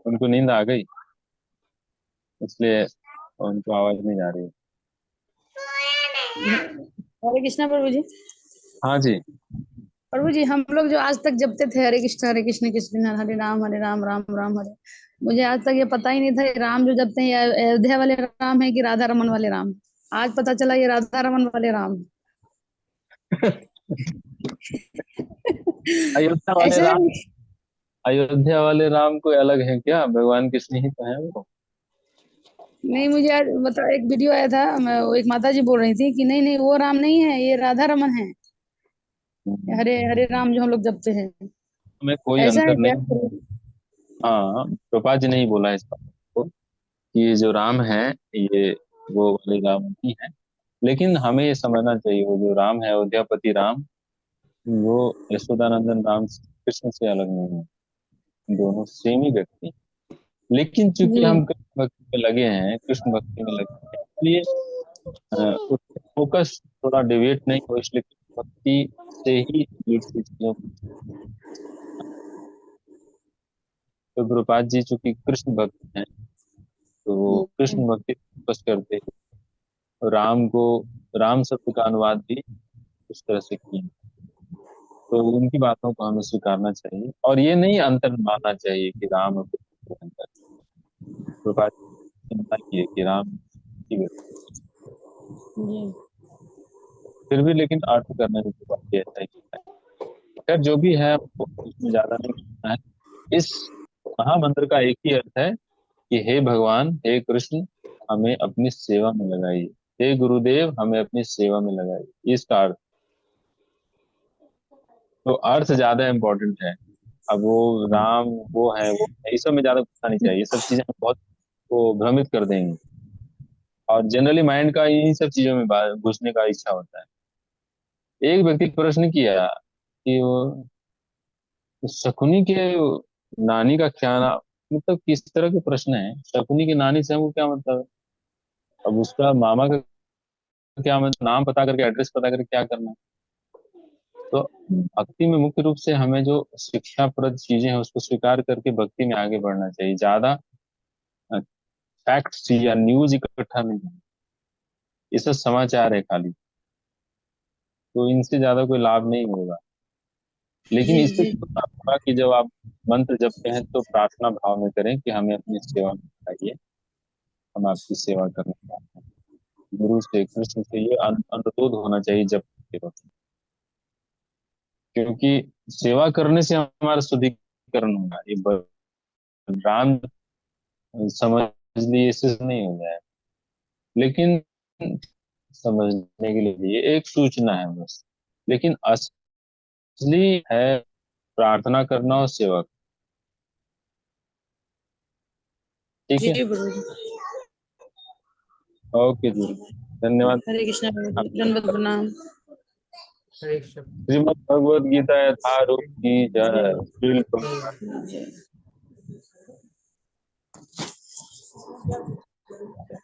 उनको नींद आ गई इसलिए उनको आवाज नहीं आ रही। हरे कृष्णा प्रभु जी। हाँ जी। प्रभु जी, हम लोग जो आज तक जपते थे हरे कृष्ण कृष्ण कृष्ण हरे राम राम राम हरे, मुझे आज तक ये पता ही नहीं था ये राम जो जपते हैं ये अयोध्या वाले राम है कि राधा रमन वाले राम। आज पता चला ये राधा रमन वाले राम। अयोध्या वाले ऐसे राम, अयोध्या वाले राम कोई अलग है क्या? भगवान कृष्ण ही तो है वो। नहीं, मुझे आज बता एक वीडियो आया था, वो एक माता जी बोल रही थी कि नहीं नहीं वो राम नहीं है, ये राधा रमन है, हरे हरे राम जो हम लोग जपते हैं। हमें कोई ऐसा है अंतर क्या? नहीं। हाँ, प्रभुपाद जी ने ही बोला इस बात को कि ये जो राम है ये वो वाले राम ही है। लेकिन हमें ये समझना चाहिए वो जो राम है, अयोध्यापति राम, वो यशोदानंदन राम कृष्ण से अलग नहीं है। दोनों सेम ही व्यक्ति हैं। लेकिन चूंकि जी हम कृष्ण भक्ति में लगे हैं, कृष्ण भक्ति में लगे हैं, इसलिए उसका फोकस थोड़ा डिविएट नहीं हो, इसलिए कृष्ण भक्ति से ही दूसरी चीजों को। तो गुरुपाद जी चूंकि कृष्ण भक्त हैं तो वो कृष्ण भक्ति फोकस करते हैं। राम को, राम शब्द का अनुवाद भी उस तरह से किया। तो उनकी बातों को हमें स्वीकारना चाहिए और ये नहीं अंतर मानना चाहिए कि राम और कृष्ण के अंतर। गुरुपाद जी ने चिंता की है कि राम की व्यक्ति, जी फिर भी लेकिन अर्थ करने की बात ऐसा ही है। खैर जो भी है हमको इसमें ज्यादा नहीं करना है। इस महामंत्र का एक ही अर्थ है कि हे भगवान, हे कृष्ण, हमें अपनी सेवा में लगाइए। हे गुरुदेव, हमें अपनी सेवा में लगाइए, इसका अर्थ। तो अर्थ ज्यादा इम्पोर्टेंट है। अब वो राम, वो है, वो है, इस सब में ज्यादा घुसना नहीं चाहिए। ये सब चीजें बहुत को भ्रमित कर देंगी और जनरली माइंड का इन्हीं सब चीजों में घुसने का इच्छा होता है। एक व्यक्ति प्रश्न किया कि वो शकुनी के नानी का क्या मतलब किस तरह के प्रश्न है, शकुनी की नानी से हमको क्या मतलब है? अब उसका मामा का क्या मतलब, नाम पता करके, एड्रेस पता करके क्या करना है? तो भक्ति में मुख्य रूप से हमें जो शिक्षाप्रद चीजें हैं उसको स्वीकार करके भक्ति में आगे बढ़ना चाहिए। ज्यादा फैक्ट्स या न्यूज इकट्ठा नहीं है, ये सब समाचार है खाली, तो इनसे ज्यादा कोई लाभ नहीं होगा। लेकिन जी इससे जी थोड़ा होगा कि जब आप मंत्र जपते हैं तो प्रार्थना भाव में करें कि हमें अपनी सेवा में लगाइए, हम आपकी सेवा करना चाहते हैं। गुरु से, कृष्ण से ये अनुरोध होना चाहिए जब करते वक्त। क्योंकि सेवा करने से हमारा शुद्धिकरण होगा। ये राम समझ लिए इससे नहीं हो जाए, लेकिन समझने के लिए ये एक सूचना है बस। लेकिन असली है प्रार्थना करना और सेवा। ठीक जी है। प्रभु जी। ओके जी, धन्यवाद। हरे कृष्ण, दंडवत प्रणाम। हरे कृष्ण। श्रीमद् भगवद गीता यथारूप की जय। बिल्कुल। जय। जय।